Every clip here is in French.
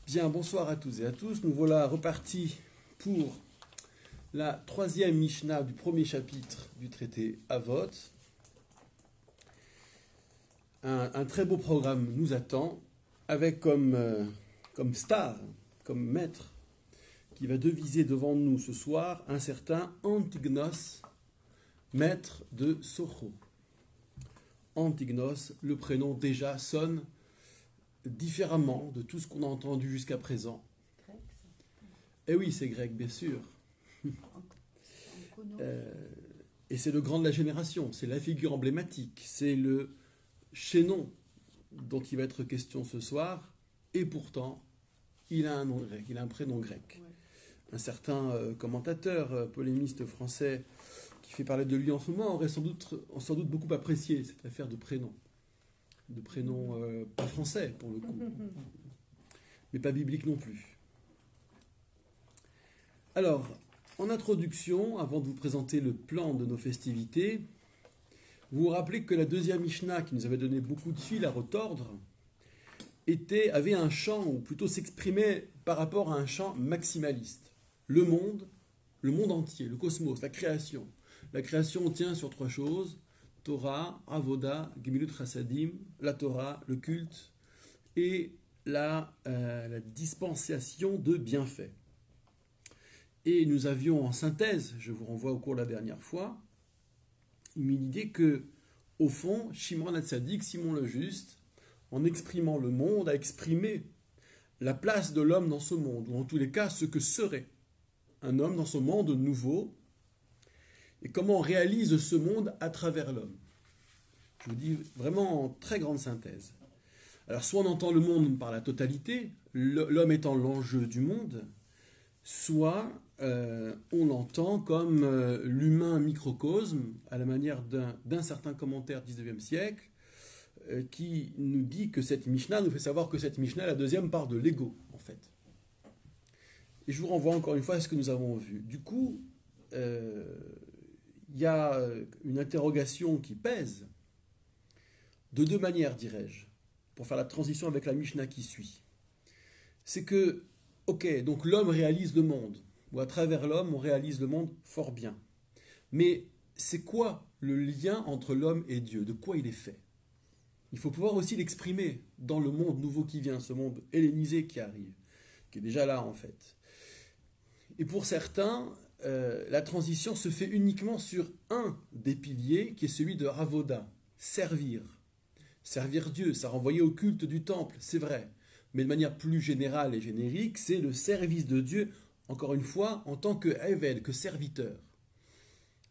Bien, bonsoir à tous et à tous. Nous voilà repartis pour la troisième Mishnah du premier chapitre du traité Avot. Un très beau programme nous attend, avec comme star, comme maître, qui va deviser devant nous ce soir un certain Antignos, maître de Socho. Antignos, le prénom déjà sonne différemment de tout ce qu'on a entendu jusqu'à présent. Eh oui, c'est grec, bien sûr. Et c'est le grand de la génération, c'est la figure emblématique, c'est le chaînon dont il va être question ce soir, et pourtant, il a un nom grec, il a un prénom grec. Ouais. Un certain commentateur, polémiste français, qui fait parler de lui en ce moment, aurait sans doute beaucoup apprécié cette affaire de prénom. De prénom pas français, pour le coup, mais pas biblique non plus. Alors, en introduction, avant de vous présenter le plan de nos festivités, vous vous rappelez que la deuxième Mishnah, qui nous avait donné beaucoup de fil à retordre, avait un champ, ou plutôt s'exprimait par rapport à un champ maximaliste. Le monde entier, le cosmos, la création. La création tient sur trois choses: Torah, Avoda, Gemilut Chassadim, la Torah, le culte, et la dispensation de bienfaits. Et nous avions en synthèse, je vous renvoie au cours de la dernière fois, une idée que, au fond, Shimon HaTzadik, Simon le Juste, en exprimant le monde, a exprimé la place de l'homme dans ce monde, ou en tous les cas ce que serait un homme dans ce monde nouveau, et comment on réalise ce monde à travers l'homme. Je vous dis vraiment en très grande synthèse. Alors, soit on entend le monde par la totalité, l'homme étant l'enjeu du monde, soit on l'entend comme l'humain microcosme, à la manière d'un certain commentaire du XIXe siècle, qui nous dit que cette Mishnah nous fait savoir que cette Mishnah, la deuxième, part de l'ego, en fait. Et je vous renvoie encore une fois à ce que nous avons vu. Du coup, il y a une interrogation qui pèse, de deux manières, dirais-je, pour faire la transition avec la Mishnah qui suit. C'est que, ok, donc l'homme réalise le monde, ou à travers l'homme, on réalise le monde fort bien. Mais c'est quoi le lien entre l'homme et Dieu? De quoi il est fait? Il faut pouvoir aussi l'exprimer dans le monde nouveau qui vient, ce monde hellénisé qui arrive, qui est déjà là en fait. Et pour certains, la transition se fait uniquement sur un des piliers, qui est celui de Avoda, servir. Servir Dieu, ça renvoyait au culte du temple, c'est vrai. Mais de manière plus générale et générique, c'est le service de Dieu, encore une fois, en tant que Eved, que serviteur.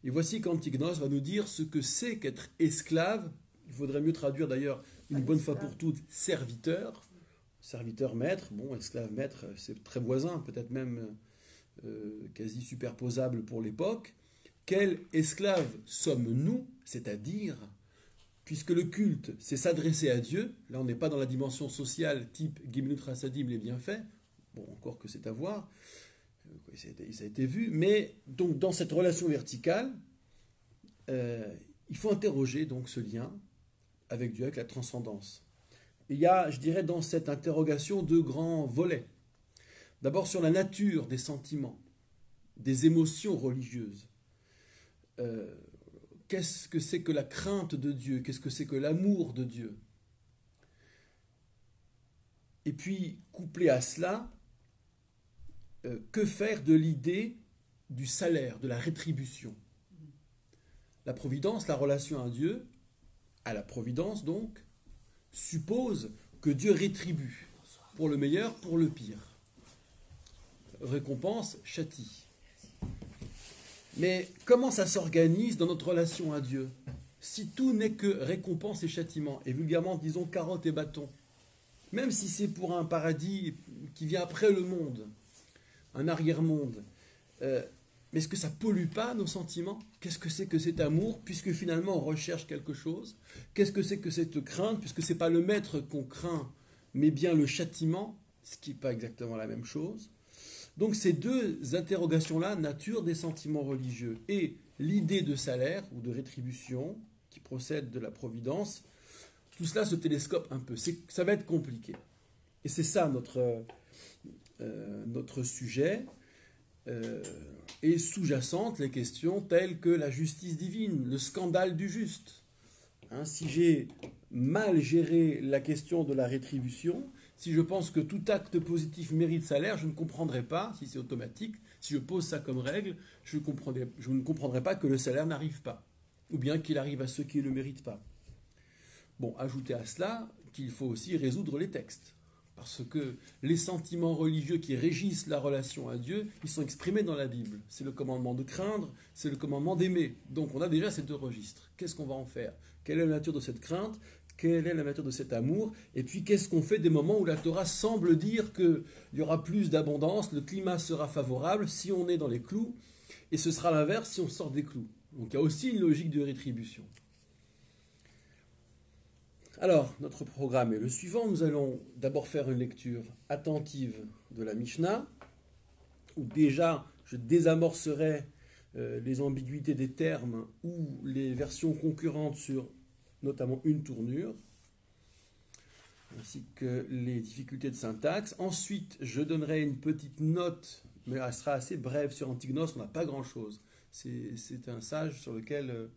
Et voici qu'Antignos va nous dire ce que c'est qu'être esclave. Il faudrait mieux traduire d'ailleurs une bonne fois pour toutes serviteur. Serviteur maître, bon, esclave maître, c'est très voisin, peut-être même quasi superposable pour l'époque. Quel esclave sommes-nous, c'est-à-dire, puisque le culte, c'est s'adresser à Dieu, là on n'est pas dans la dimension sociale type Gemilut Chassadim, les bienfaits, bon, encore que c'est à voir, ça a été vu, mais donc dans cette relation verticale, il faut interroger donc ce lien avec Dieu, avec la transcendance. Et il y a, je dirais, dans cette interrogation deux grands volets. D'abord sur la nature des sentiments, des émotions religieuses. Qu'est-ce que c'est que la crainte de Dieu? Qu'est-ce que c'est que l'amour de Dieu? Et puis, couplé à cela, que faire de l'idée du salaire, de la rétribution? La providence, la relation à Dieu, à la providence donc, suppose que Dieu rétribue, pour le meilleur, pour le pire. Récompense, châtie. Mais comment ça s'organise dans notre relation à Dieu, si tout n'est que récompense et châtiment, et vulgairement disons carotte et bâton? Même si c'est pour un paradis qui vient après le monde, un arrière-monde, mais est-ce que ça ne pollue pas nos sentiments? Qu'est-ce que c'est que cet amour, puisque finalement on recherche quelque chose? Qu'est-ce que c'est que cette crainte, puisque ce n'est pas le maître qu'on craint, mais bien le châtiment, ce qui n'est pas exactement la même chose? Donc ces deux interrogations-là, nature des sentiments religieux et l'idée de salaire ou de rétribution qui procède de la providence, tout cela se télescope un peu. Ça va être compliqué. Et c'est ça notre sujet, et sous-jacentes les questions telles que la justice divine, le scandale du juste. Hein, si j'ai mal géré la question de la rétribution, si je pense que tout acte positif mérite salaire, je ne comprendrai pas, si c'est automatique, si je pose ça comme règle, je ne comprendrai pas que le salaire n'arrive pas, ou bien qu'il arrive à ceux qui ne le méritent pas. Bon, ajoutez à cela qu'il faut aussi résoudre les textes. Parce que les sentiments religieux qui régissent la relation à Dieu, ils sont exprimés dans la Bible. C'est le commandement de craindre, c'est le commandement d'aimer. Donc on a déjà ces deux registres. Qu'est-ce qu'on va en faire? Quelle est la nature de cette crainte? Quelle est la nature de cet amour? Et puis qu'est-ce qu'on fait des moments où la Torah semble dire qu'il y aura plus d'abondance, le climat sera favorable si on est dans les clous, et ce sera l'inverse si on sort des clous. Donc il y a aussi une logique de rétribution. Alors, notre programme est le suivant. Nous allons d'abord faire une lecture attentive de la Mishnah, où déjà je désamorcerai les ambiguïtés des termes ou les versions concurrentes sur notamment une tournure, ainsi que les difficultés de syntaxe. Ensuite, je donnerai une petite note, mais elle sera assez brève sur Antignos, on n'a pas grand-chose. C'est un sage sur lequel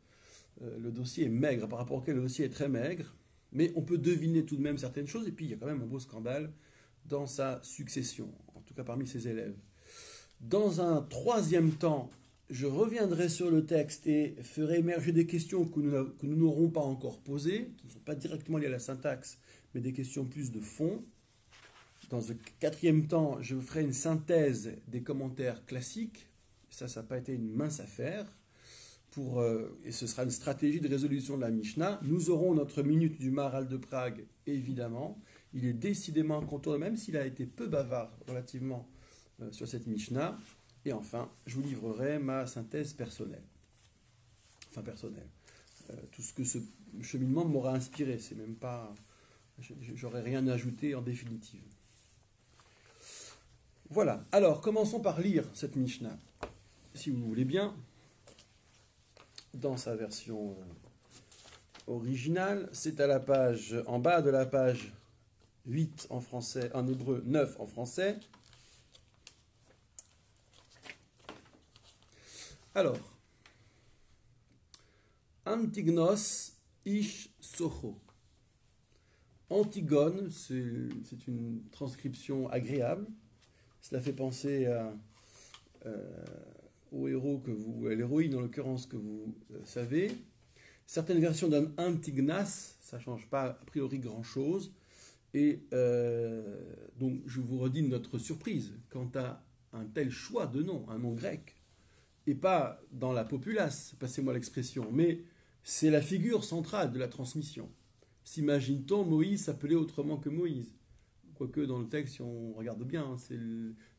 le dossier est maigre, par rapport auquel le dossier est très maigre. Mais on peut deviner tout de même certaines choses, et puis il y a quand même un beau scandale dans sa succession, en tout cas parmi ses élèves. Dans un troisième temps, je reviendrai sur le texte et ferai émerger des questions que nous n'aurons pas encore posées, qui ne sont pas directement liées à la syntaxe, mais des questions plus de fond. Dans un quatrième temps, je ferai une synthèse des commentaires classiques. Ça n'a pas été une mince affaire. Et ce sera une stratégie de résolution de la Mishnah. Nous aurons notre minute du Maharal de Prague, évidemment. Il est décidément incontournable, même s'il a été peu bavard relativement sur cette Mishnah. Et enfin, je vous livrerai ma synthèse personnelle. Enfin, personnelle. Tout ce que ce cheminement m'aura inspiré. C'est même pas... J'aurais rien ajouté en définitive. Voilà. Alors, commençons par lire cette Mishnah. Si vous voulez bien... Dans sa version originale, c'est à la page, en bas de la page 8 en français, en hébreu, 9 en français. Alors, Antignos ish socho. Antigone, c'est une transcription agréable. Cela fait penser à... au héros à l'héroïne en l'occurrence que vous savez. Certaines versions donnent Antignas, ça ne change pas a priori grand-chose. Et donc je vous redis notre surprise quant à un tel choix de nom, un nom grec, et pas dans la populace, passez-moi l'expression, mais c'est la figure centrale de la transmission. S'imagine-t-on Moïse s'appeler autrement que Moïse? Quoique dans le texte, si on regarde bien,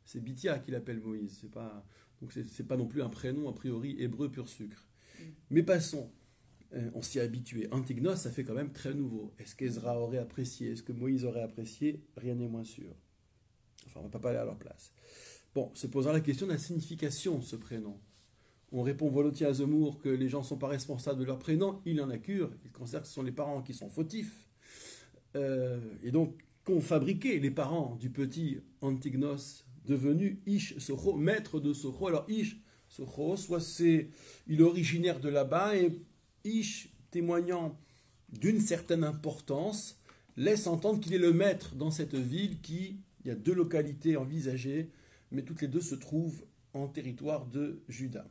c'est Bithia qui l'appelle Moïse, c'est pas... Donc c'est pas non plus un prénom a priori hébreu pur sucre. Mais passons, on s'y est habitué. Antignos, ça fait quand même très nouveau. Est-ce qu'Ezra aurait apprécié? Est-ce que Moïse aurait apprécié? Rien n'est moins sûr. Enfin, on ne va pas aller à leur place. Bon, se posera la question de la signification de ce prénom. On répond volontiers à Zemmour que les gens ne sont pas responsables de leur prénom. Il en a cure. Il considère que ce sont les parents qui sont fautifs. Et donc, qu'ont fabriqué les parents du petit Antignos devenu Ish Socho, maître de Socho. Alors Ish Socho, il est originaire de là-bas, et Ish, témoignant d'une certaine importance, laisse entendre qu'il est le maître dans cette ville il y a deux localités envisagées, mais toutes les deux se trouvent en territoire de Juda.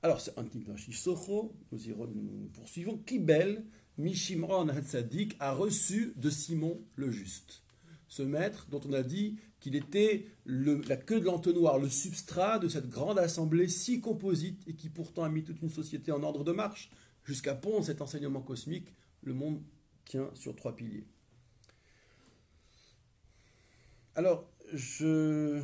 Alors c'est Antignos Ish Socho, nous poursuivons, Kibel, Mishimron Hatzadik a reçu de Simon le Juste. Ce maître dont on a dit qu'il était la queue de l'entonnoir, le substrat de cette grande assemblée si composite et qui pourtant a mis toute une société en ordre de marche jusqu'à pondre cet enseignement cosmique. Le monde tient sur 3 piliers. Alors, je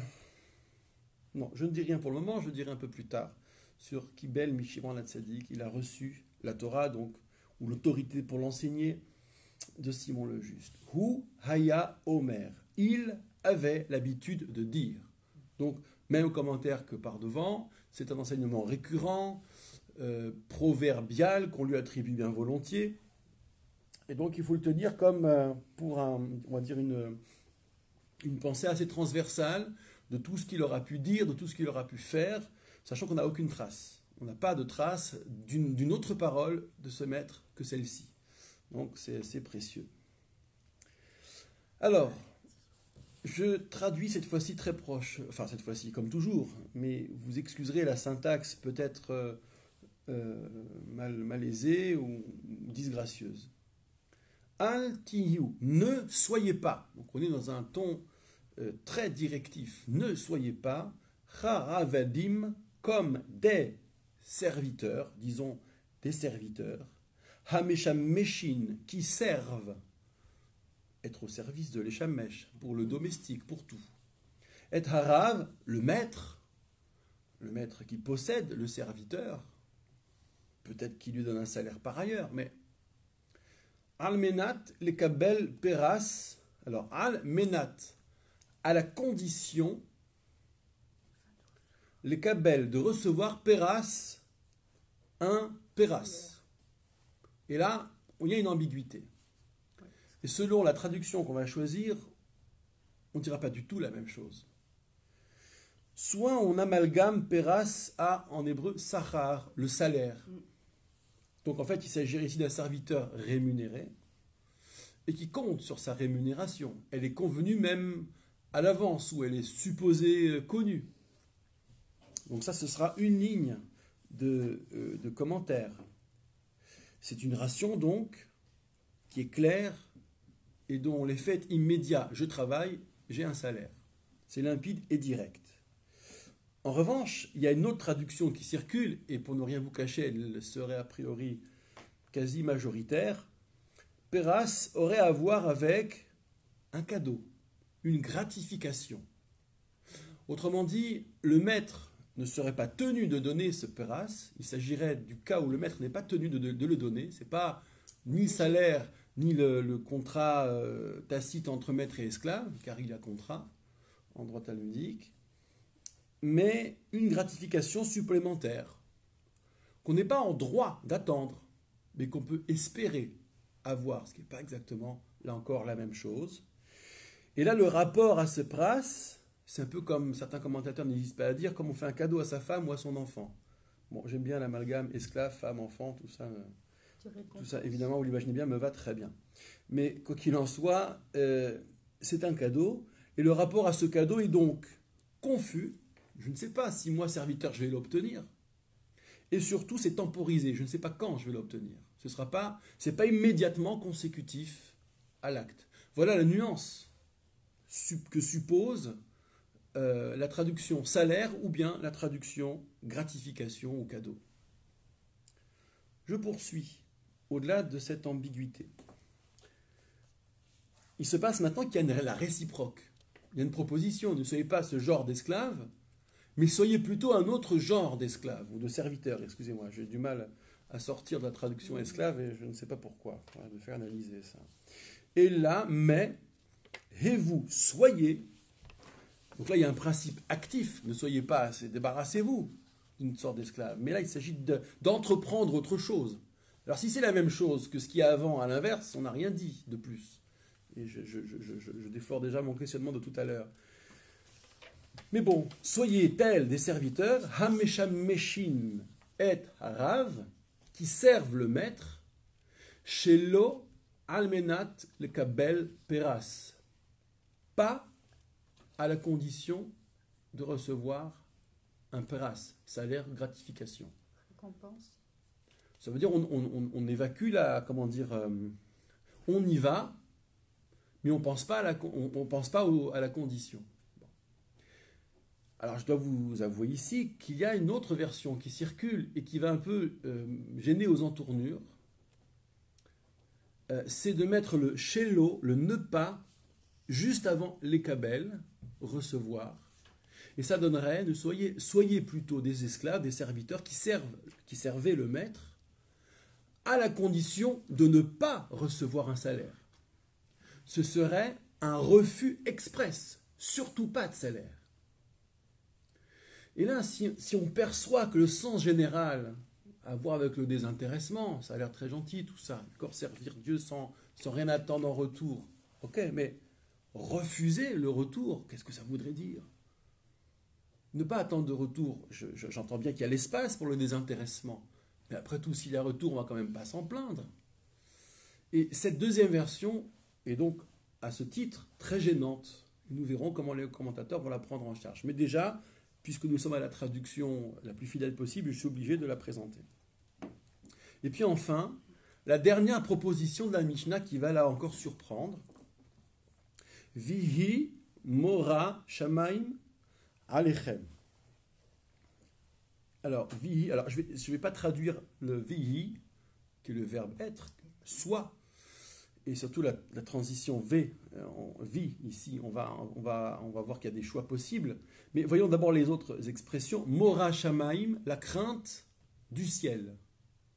ne dis rien pour le moment, je dirai un peu plus tard sur Kibel Mishimron Hatzadik. Il a reçu la Torah, donc, ou l'autorité pour l'enseigner, de Simon le Juste. Hu Haya Omer. Il avait l'habitude de dire. Donc, même commentaire que par devant, c'est un enseignement récurrent, proverbial, qu'on lui attribue bien volontiers. Et donc, il faut le tenir comme pour on va dire une une pensée assez transversale de tout ce qu'il aura pu dire, de tout ce qu'il aura pu faire, sachant qu'on n'a aucune trace. On n'a pas de trace d'une autre parole de ce maître que celle-ci. Donc c'est assez précieux. Alors, je traduis cette fois-ci très proche, enfin cette fois-ci comme toujours, mais vous excuserez la syntaxe peut-être malaisée ou disgracieuse. Al tiyu, ne soyez pas. Donc on est dans un ton très directif. Ne soyez pas charavadim comme des serviteurs, disons des serviteurs, hamesham meshin qui servent, être au service de l'échamesh, pour le domestique, pour tout. Et harav, le maître qui possède le serviteur, peut-être qu'il lui donne un salaire par ailleurs, mais Almenat le kabel peras. Alors, almenat, à la condition, le kabel, de recevoir peras, un peras. Et là, il y a une ambiguïté. Et selon la traduction qu'on va choisir, on ne dira pas du tout la même chose. Soit on amalgame peras à, en hébreu, sachar, le salaire. Donc en fait, il s'agit ici d'un serviteur rémunéré et qui compte sur sa rémunération. Elle est convenue même à l'avance ou elle est supposée connue. Donc ça, ce sera une ligne de commentaire. C'est une ration donc qui est claire et dont l'effet est immédiat. Je travaille, j'ai un salaire. C'est limpide et direct. En revanche, il y a une autre traduction qui circule, et pour ne rien vous cacher, elle serait a priori quasi majoritaire. Peras aurait à voir avec un cadeau, une gratification. Autrement dit, le maître ne serait pas tenu de donner ce peras. Il s'agirait du cas où le maître n'est pas tenu de le donner. Ce n'est pas ni le salaire, ni le contrat tacite entre maître et esclave, car il y a contrat en droit talmudique, mais une gratification supplémentaire qu'on n'est pas en droit d'attendre, mais qu'on peut espérer avoir, ce qui n'est pas exactement, là encore, la même chose. Et là, le rapport à ce pras, c'est un peu comme certains commentateurs n'hésitent pas à dire, comme on fait un cadeau à sa femme ou à son enfant. Bon, j'aime bien l'amalgame esclave, femme, enfant, tout ça, évidemment, vous l'imaginez bien, me va très bien. Mais quoi qu'il en soit, c'est un cadeau, et le rapport à ce cadeau est donc confus. Je ne sais pas si moi, serviteur, je vais l'obtenir. Et surtout, c'est temporisé. Je ne sais pas quand je vais l'obtenir. C'est pas immédiatement consécutif à l'acte. Voilà la nuance que suppose la traduction salaire ou bien la traduction gratification ou cadeau. Je poursuis au-delà de cette ambiguïté. Il se passe maintenant qu'il y a la réciproque. Il y a une proposition. Ne soyez pas ce genre d'esclave, mais soyez plutôt un autre genre d'esclave, ou de serviteur, excusez-moi, j'ai du mal à sortir de la traduction esclave et je ne sais pas pourquoi, je vais faire analyser ça. Et là, mais, et vous, soyez, donc là il y a un principe actif, ne soyez pas, débarrassez-vous d'une sorte d'esclave, mais là il s'agit d'entreprendre autre chose. Alors si c'est la même chose que ce qu'il y a avant, à l'inverse, on n'a rien dit de plus. Et je déflore déjà mon questionnement de tout à l'heure. Mais bon, soyez tels des serviteurs, hamesham meshin et harav, qui servent le maître, shelo almenat le kabel peras, pas à la condition de recevoir un peras, salaire, gratification. Récompense. Ça veut dire on évacue la, comment dire, on y va, mais on ne pense pas à la condition. Alors je dois vous avouer ici qu'il y a une autre version qui circule et qui va un peu gêner aux entournures. C'est de mettre le shelo, le ne pas, juste avant les kabel, recevoir. Et ça donnerait, soyez plutôt des esclaves, des serviteurs qui servaient le maître, à la condition de ne pas recevoir un salaire. Ce serait un refus express, surtout pas de salaire. Et là, si on perçoit que le sens général a à voir avec le désintéressement, ça a l'air très gentil tout ça, d'accord, servir Dieu sans rien attendre en retour, ok, mais refuser le retour, qu'est-ce que ça voudrait dire? Ne pas attendre de retour, j'entends bien qu'il y a l'espace pour le désintéressement, mais après tout, s'il y a retour, on ne va quand même pas s'en plaindre. Et cette deuxième version est donc, à ce titre, très gênante. Nous verrons comment les commentateurs vont la prendre en charge. Mais déjà, puisque nous sommes à la traduction la plus fidèle possible, je suis obligé de la présenter. Et puis enfin, la dernière proposition de la Mishnah qui va là encore surprendre. Vihi mora shamaim alechem. Alors, vihi, alors je vais pas traduire le vihi, qui est le verbe être, soit, et surtout la transition v, vi, ici, on va voir qu'il y a des choix possibles. Mais voyons d'abord les autres expressions. Mora shamaim, la crainte du ciel.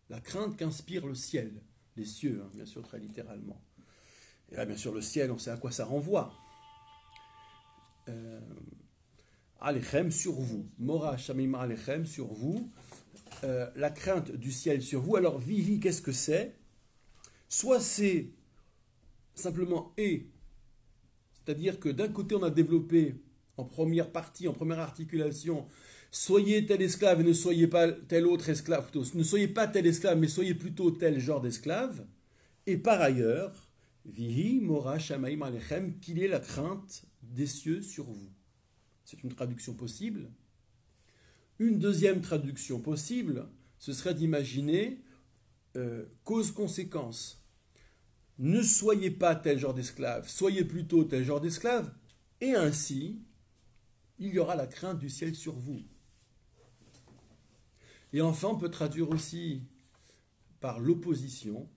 La crainte qu'inspire le ciel, les cieux, hein, bien sûr, très littéralement. Et là, bien sûr, le ciel, on sait à quoi ça renvoie. Alechem, sur vous. Mora shamim alechem, sur vous. La crainte du ciel sur vous. Alors, vihi, qu'est-ce que c'est? Soit c'est simplement et, c'est-à-dire que d'un côté, on a développé en première partie, en première articulation, soyez tel esclave et ne soyez pas tel autre esclave, plutôt, ne soyez pas tel esclave, mais soyez plutôt tel genre d'esclave. Et par ailleurs, vihi mora shamaim alechem, qu'il est la crainte des cieux sur vous. C'est une traduction possible. Une deuxième traduction possible, ce serait d'imaginer cause-conséquence. Ne soyez pas tel genre d'esclave, soyez plutôt tel genre d'esclave, et ainsi, il y aura la crainte du ciel sur vous. Et enfin, on peut traduire aussi par l'opposition.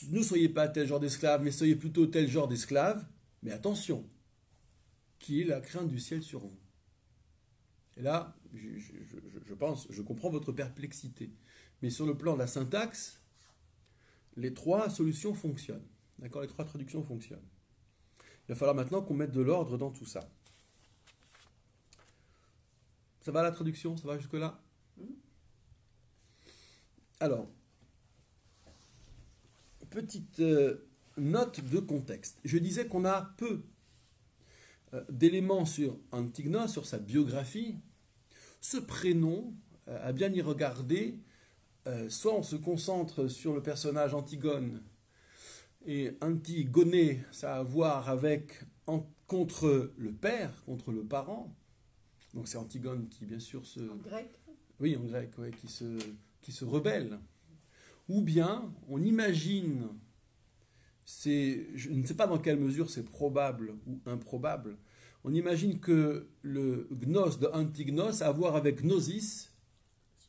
Ne soyez pas tel genre d'esclave, mais soyez plutôt tel genre d'esclave, mais attention, qui est la crainte du ciel sur vous. Et là, je comprends votre perplexité. Mais sur le plan de la syntaxe, les trois solutions fonctionnent. D'accord? Les trois traductions fonctionnent. Il va falloir maintenant qu'on mette de l'ordre dans tout ça. Ça va la traduction? Ça va jusque-là? Alors, petite note de contexte. Je disais qu'on a peu d'éléments sur Antigone, sur sa biographie. Ce prénom, à bien y regarder, soit on se concentre sur le personnage Antigone, et Antigone, ça a à voir avec contre le père, contre le parent. Donc c'est Antigone qui, bien sûr, se... En grec? Oui, en grec, ouais, qui se rebelle. Ou bien, on imagine, je ne sais pas dans quelle mesure c'est probable ou improbable, on imagine que le gnos de Antignos a à voir avec gnosis,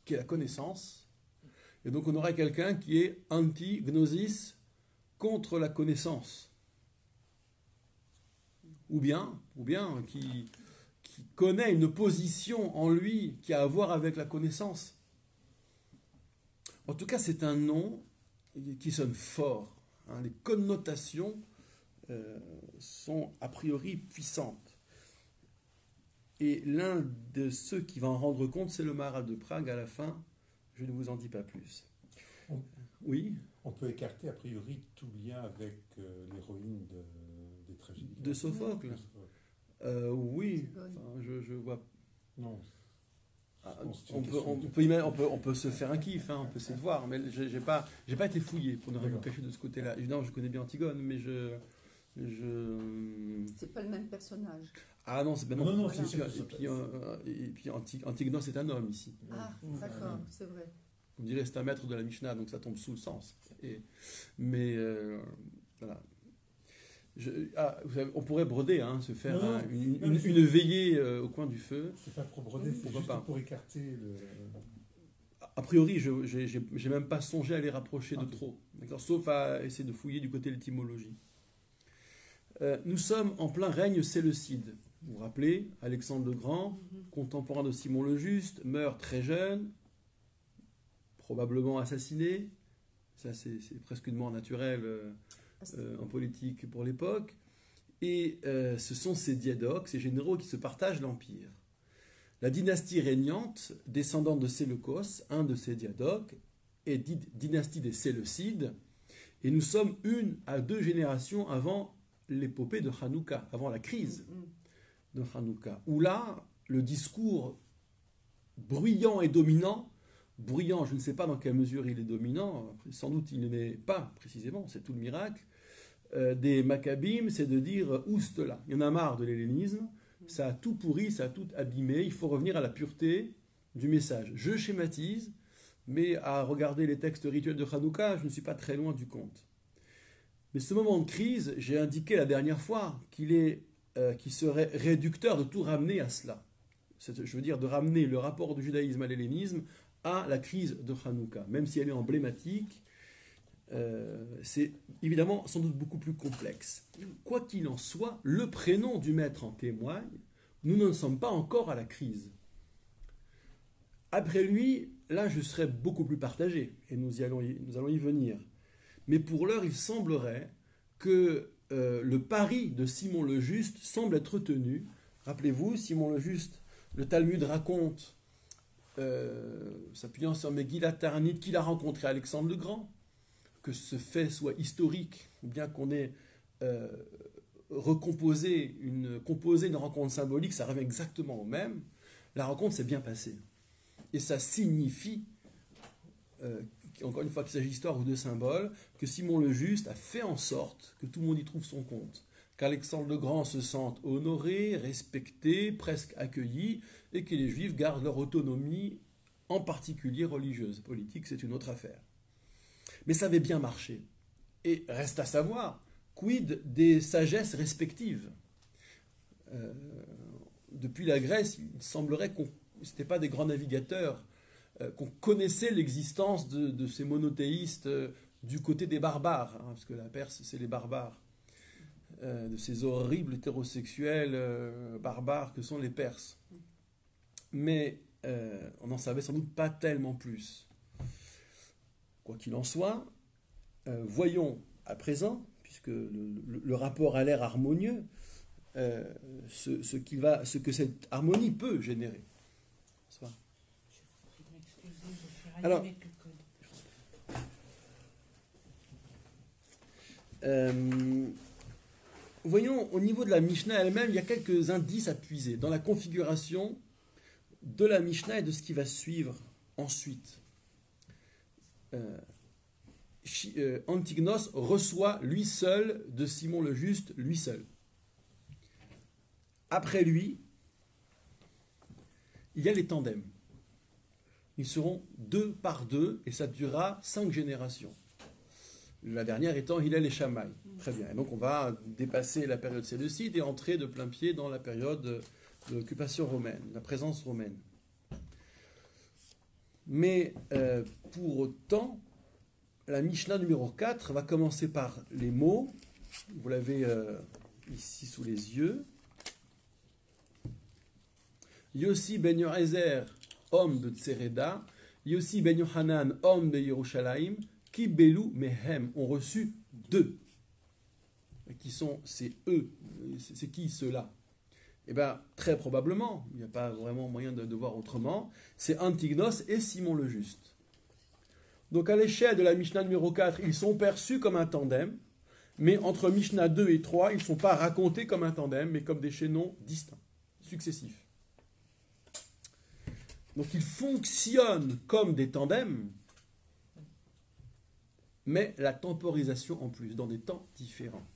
qui est la connaissance. Et donc on aurait quelqu'un qui est anti-gnosis, contre la connaissance. Ou bien qui connaît une position en lui qui a à voir avec la connaissance. En tout cas, c'est un nom qui sonne fort. Hein. Les connotations sont a priori puissantes. Et l'un de ceux qui va en rendre compte, c'est le Maharal de Prague à la fin. Je ne vous en dis pas plus. Oui. On peut écarter a priori tout lien avec l'héroïne des tragédies. De Sophocle. Oui. Enfin, je vois. Non. On peut se faire un kiff, hein, on peut essayer de voir, mais j'ai pas été fouillé pour ne rien vous cacher de ce côté-là. Évidemment, je connais bien Antigone, mais c'est pas le même personnage. Ah non, c'est bien non. Voilà. Et puis Antigone, c'est un homme ici. Ah, d'accord, c'est vrai. On dirait c'est un maître de la Mishnah, donc ça tombe sous le sens. Mais voilà. Vous savez, on pourrait broder, hein, se faire une veillée au coin du feu. C'est pas pour broder, c'est juste pour écarter le... A priori, je n'ai même pas songé à les rapprocher de trop, d'accord, sauf à essayer de fouiller du côté de l'étymologie. Nous sommes en plein règne séleucide. Vous vous rappelez, Alexandre le Grand, contemporain de Simon le Juste, meurt très jeune, probablement assassiné. Ça, c'est presque une mort naturelle en politique pour l'époque. Et ce sont ces diadoques, ces généraux qui se partagent l'empire. La dynastie régnante, descendante de Séleucos, un de ces diadoques, est dynastie des Séleucides. Et nous sommes 1 à 2 générations avant l'épopée de Hanouka, avant la crise de Hanouka, où là, le discours bruyant et dominant, bruyant, je ne sais pas dans quelle mesure il est dominant, sans doute il n'est pas précisément, c'est tout le miracle, des Maccabim, c'est de dire oust là, il y en a marre de l'hellénisme, ça a tout pourri, ça a tout abîmé, il faut revenir à la pureté du message. Je schématise, mais à regarder les textes rituels de Hanouka, je ne suis pas très loin du compte. Mais ce moment de crise, j'ai indiqué la dernière fois qu'il serait réducteur de tout ramener à cela. Je veux dire de ramener le rapport du judaïsme à l'hellénisme à la crise de Hanouka, même si elle est emblématique. C'est évidemment sans doute beaucoup plus complexe. Quoi qu'il en soit, le prénom du maître en témoigne, nous ne sommes pas encore à la crise. Après lui, là je serais beaucoup plus partagé, et nous allons y venir. Mais pour l'heure, il semblerait que le pari de Simon le Juste semble être tenu. Rappelez-vous, Simon le Juste, le Talmud raconte, s'appuyant sur Megillat Ta'anit, qu'il a rencontré Alexandre le Grand, que ce fait soit historique, ou bien qu'on ait composé une rencontre symbolique, ça revient exactement au même. La rencontre s'est bien passée. Et ça signifie, encore une fois qu'il s'agit d'histoire ou de symbole, que Simon le Juste a fait en sorte que tout le monde y trouve son compte, qu'Alexandre le Grand se sente honoré, respecté, presque accueilli, et que les Juifs gardent leur autonomie, en particulier religieuse. Politique, c'est une autre affaire. Mais ça avait bien marché. Et reste à savoir, quid des sagesses respectives. Depuis la Grèce, il semblerait qu'on n'était pas des grands navigateurs, qu'on connaissait l'existence de ces monothéistes du côté des barbares, hein, parce que la Perse, c'est les barbares, de ces horribles hétérosexuels barbares que sont les Perses. Mais on n'en savait sans doute pas tellement plus. Quoi qu'il en soit, voyons à présent, puisque le rapport a l'air harmonieux, ce que cette harmonie peut générer. Alors, voyons, au niveau de la Mishnah elle-même, il y a quelques indices à puiser dans la configuration de la Mishnah et de ce qui va suivre ensuite. Antignos reçoit lui seul de Simon le Juste, lui seul. Après lui, il y a les tandems. Ils seront 2 par 2 et ça durera 5 générations. La dernière étant Hillel et Shammai. Très bien. Et donc on va dépasser la période séleucide et entrer de plein pied dans la période de l'occupation romaine, la présence romaine. Mais pour autant, la Mishnah numéro 4 va commencer par les mots. Vous l'avez ici sous les yeux. Yossi ben Yoézer, homme de Tsereda, Yossi ben Yohanan, homme de Yerushalayim, qui Belou Mehem ont reçu 2. Qui sont ces eux? C'est qui ceux-là? Eh bien, très probablement, il n'y a pas vraiment moyen de voir autrement, c'est Antignos et Simon le Juste. Donc à l'échelle de la Mishnah numéro 4, ils sont perçus comme un tandem, mais entre Mishnah 2 et 3, ils ne sont pas racontés comme un tandem, mais comme des chaînons distincts, successifs. Donc ils fonctionnent comme des tandems, mais la temporisation en plus, dans des temps différents.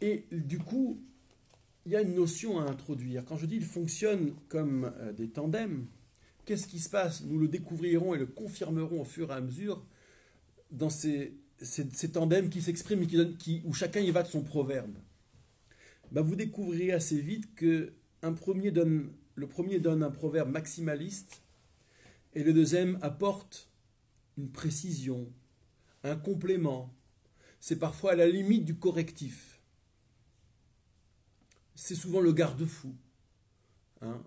Et du coup, il y a une notion à introduire. Quand je dis ils fonctionnent comme des tandems, qu'est-ce qui se passe? Nous le découvrirons et le confirmerons au fur et à mesure dans ces tandems qui s'expriment et où chacun y va de son proverbe. Ben, vous découvrirez assez vite que le premier donne un proverbe maximaliste et le deuxième apporte une précision, un complément. C'est parfois à la limite du correctif. C'est souvent le garde-fou. Hein.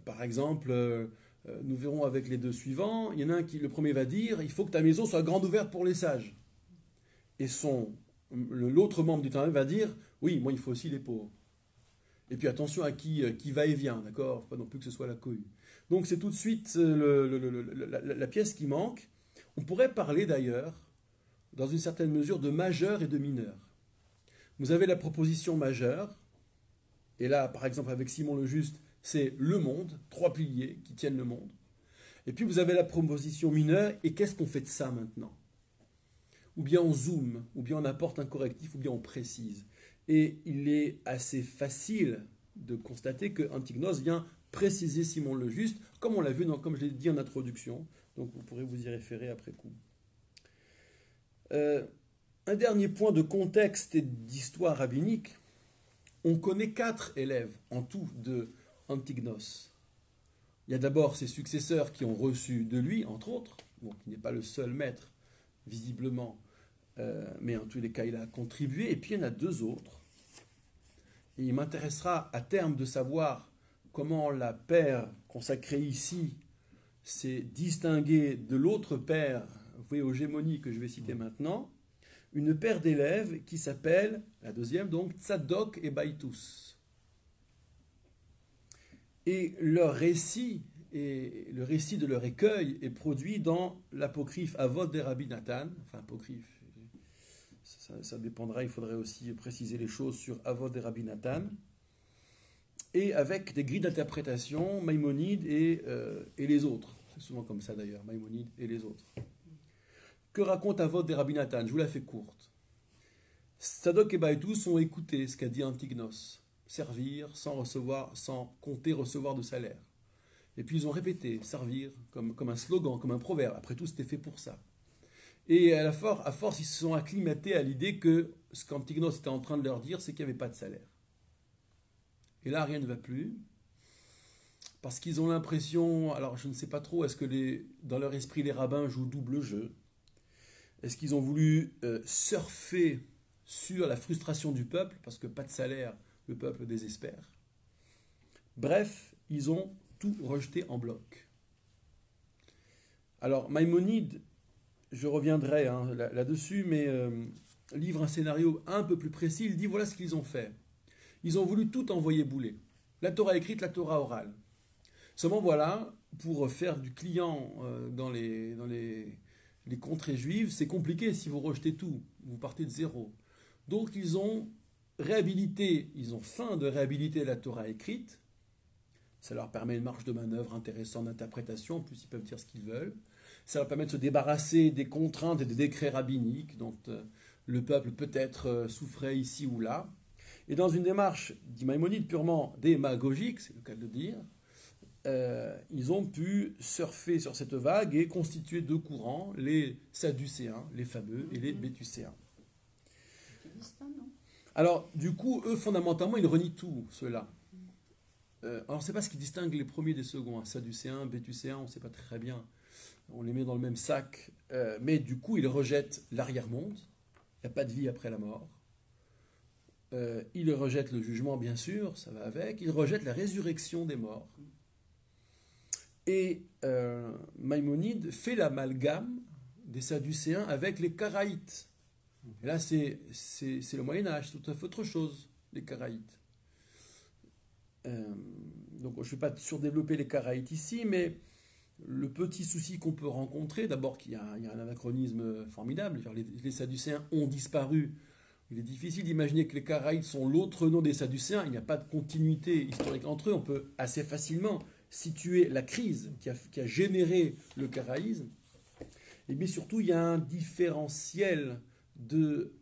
Par exemple, nous verrons avec les deux suivants, il y en a un qui, le premier va dire, il faut que ta maison soit grande ouverte pour les sages. Et l'autre membre du tandem va dire, oui, moi il faut aussi les pauvres. Et puis attention à qui va et vient, d'accord? Pas non plus que ce soit la cohue. Donc c'est tout de suite la pièce qui manque. On pourrait parler d'ailleurs dans une certaine mesure, de majeur et de mineur. Vous avez la proposition majeure, et là, par exemple, avec Simon le Juste, c'est le monde, 3 piliers qui tiennent le monde. Et puis vous avez la proposition mineure, et qu'est-ce qu'on fait de ça maintenant? Ou bien on zoome, ou bien on apporte un correctif, ou bien on précise. Et il est assez facile de constater que Antignos vient préciser Simon le Juste, comme on l'a vu, comme je l'ai dit en introduction. Donc vous pourrez vous y référer après coup. Un dernier point de contexte et d'histoire rabbinique. On connaît 4 élèves en tout de Antignos. Il y a d'abord ses successeurs qui ont reçu de lui, entre autres, bon, qui n'est pas le seul maître, visiblement, mais en tous les cas, il a contribué. Et puis, il y en a 2 autres. Et il m'intéressera à terme de savoir comment la paire consacrée ici s'est distinguée de l'autre paire, vouée aux gémonies que je vais citer maintenant, une paire d'élèves qui s'appelle, la deuxième donc, Tzadok et Baïtus. Et leur récit, et le récit de leur écueil est produit dans l'apocryphe Avot de Rabbi Nathan, enfin apocryphe, ça dépendra, il faudrait aussi préciser les choses sur Avot de Rabbi Nathan, et avec des grilles d'interprétation, Maïmonide et les autres. C'est souvent comme ça d'ailleurs, Maïmonide et les autres. Que raconte Avot de Rabbi Nathan? Je vous la fais courte. Tzadok et Baïtus ont écouté ce qu'a dit Antignos. Servir sans compter recevoir de salaire. Et puis ils ont répété, servir, comme un slogan, comme un proverbe. Après tout, c'était fait pour ça. Et à force, ils se sont acclimatés à l'idée que ce qu'Antignos était en train de leur dire, c'est qu'il n'y avait pas de salaire. Et là, rien ne va plus. Parce qu'ils ont l'impression, alors je ne sais pas trop, est-ce que dans leur esprit, les rabbins jouent double jeu? Est-ce qu'ils ont voulu surfer sur la frustration du peuple, parce que pas de salaire, le peuple désespère? Bref, ils ont tout rejeté en bloc. Alors, Maïmonide, je reviendrai là-dessus, mais livre un scénario un peu plus précis. Il dit voilà ce qu'ils ont fait. Ils ont voulu tout envoyer bouler. La Torah écrite, la Torah orale. Seulement voilà, pour faire du client dans les contrées juives, c'est compliqué si vous rejetez tout. Vous partez de zéro. Donc ils ont faim de réhabiliter la Torah écrite. Ça leur permet une marge de manœuvre intéressante d'interprétation. En plus, ils peuvent dire ce qu'ils veulent. Ça leur permet de se débarrasser des contraintes et des décrets rabbiniques dont le peuple peut-être souffrait ici ou là. Et dans une démarche, dit Maïmonide, purement démagogique, c'est le cas de le dire, ils ont pu surfer sur cette vague et constituer 2 courants, les Sadducéens, les fameux, et les Béthuséens. Alors, du coup, eux, fondamentalement, ils renient tout, ceux-là. Alors, on ne sait pas ce qui distingue les premiers des seconds, Sadducéens, Béthuséens, on ne sait pas très bien. On les met dans le même sac. Mais du coup, ils rejettent l'arrière-monde. Il n'y a pas de vie après la mort. Ils rejettent le jugement, bien sûr, ça va avec. Ils rejettent la résurrection des morts. Et Maïmonide fait l'amalgame des Sadducéens avec les Karaïtes. Et là, c'est le Moyen-Âge, c'est tout à fait autre chose, les Karaïtes. Donc, je ne vais pas surdévelopper les Karaïtes ici, mais le petit souci qu'on peut rencontrer, d'abord qu'il y a un anachronisme formidable, les Sadducéens ont disparu. Il est difficile d'imaginer que les Karaïtes sont l'autre nom des Sadducéens, il n'y a pas de continuité historique entre eux, on peut assez facilement situer la crise qui a généré le karaïsme. Et bien surtout, il y a un différentiel de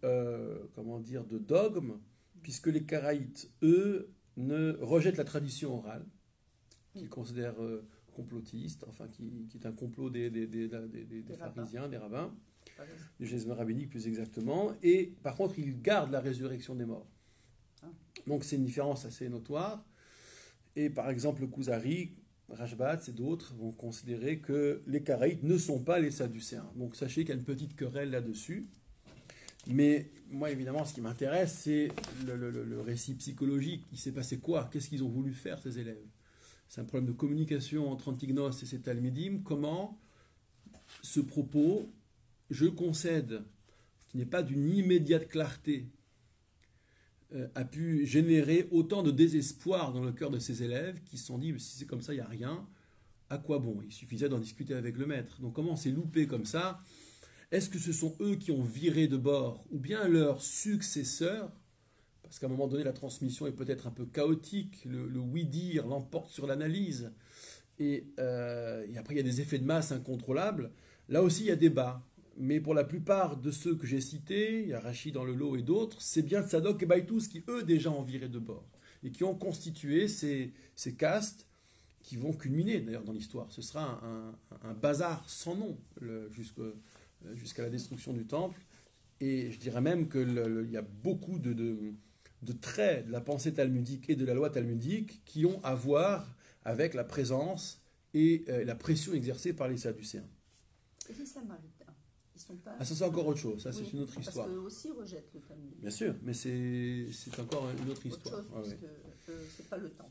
dogme, puisque les Karaïtes, eux, rejettent la tradition orale, qu'ils considèrent complotiste, enfin qui est un complot des pharisiens, des rabbins, du judaïsme rabbinique plus exactement, et par contre ils gardent la résurrection des morts. Donc c'est une différence assez notoire, et par exemple le Kuzari, Rashbatz et d'autres vont considérer que les Karaïtes ne sont pas les Sadducéens. Donc sachez qu'il y a une petite querelle là-dessus, mais moi évidemment ce qui m'intéresse c'est le récit psychologique. Il s'est passé quoi? Qu'est-ce qu'ils ont voulu faire ces élèves? C'est un problème de communication entre Antignos et ses Talmidim. Comment ce propos, je concède, qui n'est pas d'une immédiate clarté, a pu générer autant de désespoir dans le cœur de ces élèves qui se sont dit, si c'est comme ça, il n'y a rien, à quoi bon? Il suffisait d'en discuter avec le maître. Donc comment on s'est loupé comme ça? Est-ce que ce sont eux qui ont viré de bord ou bien leurs successeurs? Parce qu'à un moment donné, la transmission est peut-être un peu chaotique, le oui-dire l'emporte sur l'analyse, et après il y a des effets de masse incontrôlables. Là aussi, il y a débat. Mais pour la plupart de ceux que j'ai cités, il y a Rachid dans le lot et d'autres, c'est bien Tzadok et Baïtous qui, eux, déjà ont viré de bord et qui ont constitué ces castes qui vont culminer d'ailleurs dans l'histoire. Ce sera un bazar sans nom jusqu'à la destruction du temple. Et je dirais même qu'il y a beaucoup de traits de la pensée talmudique et de la loi talmudique qui ont à voir avec la présence et la pression exercée par les Sadducéens. Et les Samaritains, ils sont pas... Ah, ça c'est encore autre chose, ça c'est Oui, une autre histoire. Parce qu'eux aussi rejettent le Talmud. Bien sûr, mais c'est encore une autre histoire. Autre chose, Ah, parce oui. que c'est pas le temple.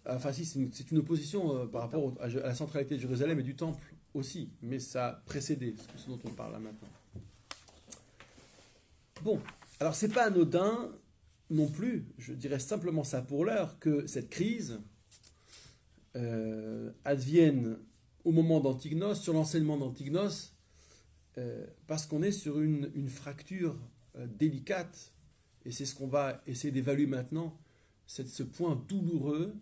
Enfin si, c'est une opposition par rapport à la centralité de Jérusalem et du temple aussi, mais ça a précédé ce dont on parle là maintenant. Bon, alors c'est pas anodin non plus, je dirais simplement ça pour l'heure, que cette crise advienne au moment d'Antignos, sur l'enseignement d'Antignos, parce qu'on est sur une fracture délicate, et c'est ce qu'on va essayer d'évaluer maintenant, c'est ce point douloureux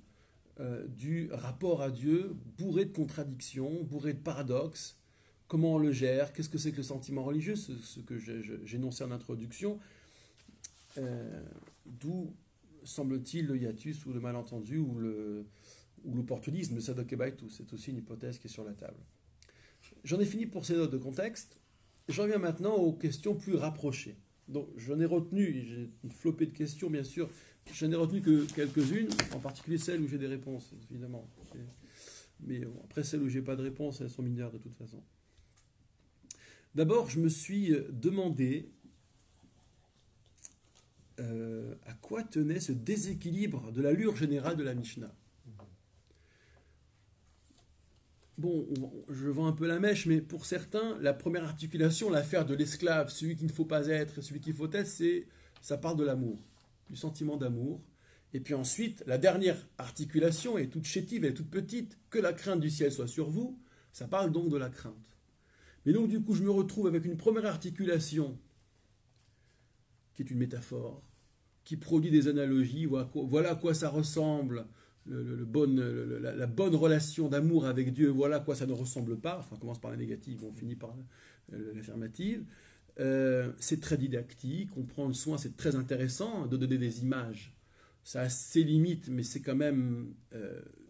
du rapport à Dieu, bourré de contradictions, bourré de paradoxes. Comment on le gère? Qu'est-ce que c'est que le sentiment religieux? Ce que j'énonçais en introduction. D'où, semble-t-il, le hiatus ou le malentendu ou l'opportunisme de Sadok et Baïtou. C'est aussi une hypothèse qui est sur la table. J'en ai fini pour ces notes de contexte. J'en viens maintenant aux questions plus rapprochées. Donc, j'en ai retenu, j'ai une flopée de questions, bien sûr. Je n'ai retenu que quelques-unes, en particulier celles où j'ai des réponses, évidemment. Mais bon, après, celles où j'ai pas de réponse, elles sont mineures de toute façon. D'abord, je me suis demandé à quoi tenait ce déséquilibre de l'allure générale de la Mishnah. Bon, je vends un peu la mèche, mais pour certains, la première articulation, l'affaire de l'esclave, celui qui ne faut pas être et celui qu'il faut être, ça parle de l'amour, du sentiment d'amour. Et puis ensuite, la dernière articulation est toute chétive, elle est toute petite, que la crainte du ciel soit sur vous, ça parle donc de la crainte. Mais donc du coup, je me retrouve avec une première articulation qui est une métaphore, qui produit des analogies, voilà à quoi ça ressemble, la bonne relation d'amour avec Dieu, voilà à quoi ça ne ressemble pas, enfin on commence par la négative, on finit par l'affirmative. C'est très didactique, on prend le soin, c'est très intéressant de donner des images. Ça a ses limites, mais c'est quand même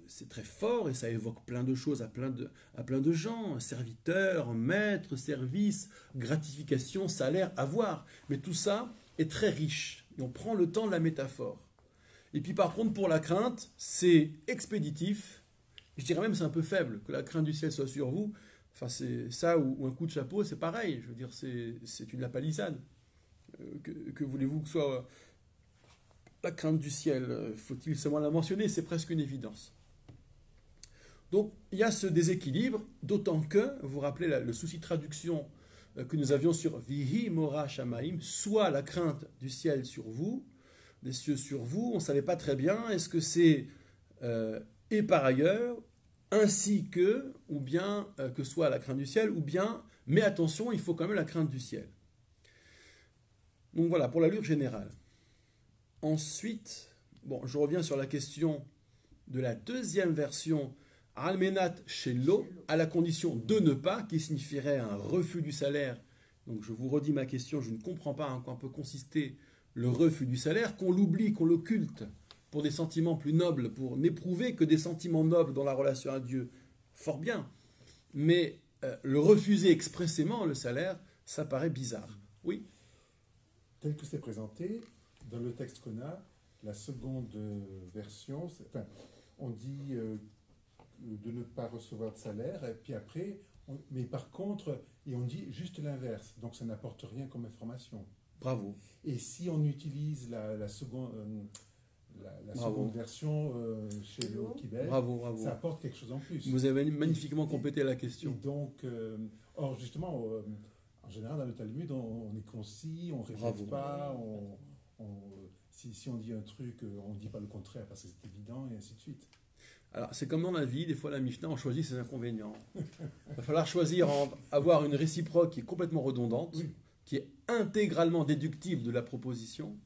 c'est très fort et ça évoque plein de choses à plein de gens, serviteurs, maîtres, services, gratification, salaire, avoir. Mais tout ça est très riche et on prend le temps de la métaphore. Et puis par contre, pour la crainte, c'est expéditif. Je dirais même c'est un peu faible, que la crainte du ciel soit sur vous. Enfin, c'est ça ou un coup de chapeau, c'est pareil. Je veux dire, c'est une lapalissade. Que voulez-vous que soit la crainte du ciel? Faut-il seulement la mentionner? C'est presque une évidence. Donc, il y a ce déséquilibre, d'autant que, vous vous rappelez le souci de traduction que nous avions sur Vihi Mora Shamaim, soit la crainte du ciel sur vous, des cieux sur vous, on ne savait pas très bien, est-ce que c'est et par ailleurs, ainsi que, ou bien que soit la crainte du ciel, ou bien, mais attention, il faut quand même la crainte du ciel. Donc voilà, pour l'allure générale. Ensuite, bon, je reviens sur la question de la deuxième version, Almenat Shelo, à la condition de ne pas, qui signifierait un refus du salaire. Donc je vous redis ma question, je ne comprends pas en quoi peut consister le refus du salaire, qu'on l'oublie, qu'on l'occulte pour des sentiments plus nobles, pour n'éprouver que des sentiments nobles dans la relation à Dieu. Fort bien. Mais le refuser expressément, le salaire, ça paraît bizarre. Oui. Tel que c'est présenté, dans le texte qu'on a, la seconde version, on dit de ne pas recevoir de salaire, et puis après, mais par contre, et on dit juste l'inverse, donc ça n'apporte rien comme information. Bravo. Et si on utilise la seconde version chez le Québec, ça apporte quelque chose en plus. Vous avez magnifiquement complété la question. Et donc, or justement, en général, dans le Talmud, on est concis, on ne répète pas, si on dit un truc, on ne dit pas le contraire parce que c'est évident, et ainsi de suite. Alors, c'est comme dans la vie, des fois la Mishnah, on choisit ses inconvénients. Il va falloir choisir entre avoir une réciproque qui est complètement redondante, Oui. qui est intégralement déductible de la proposition,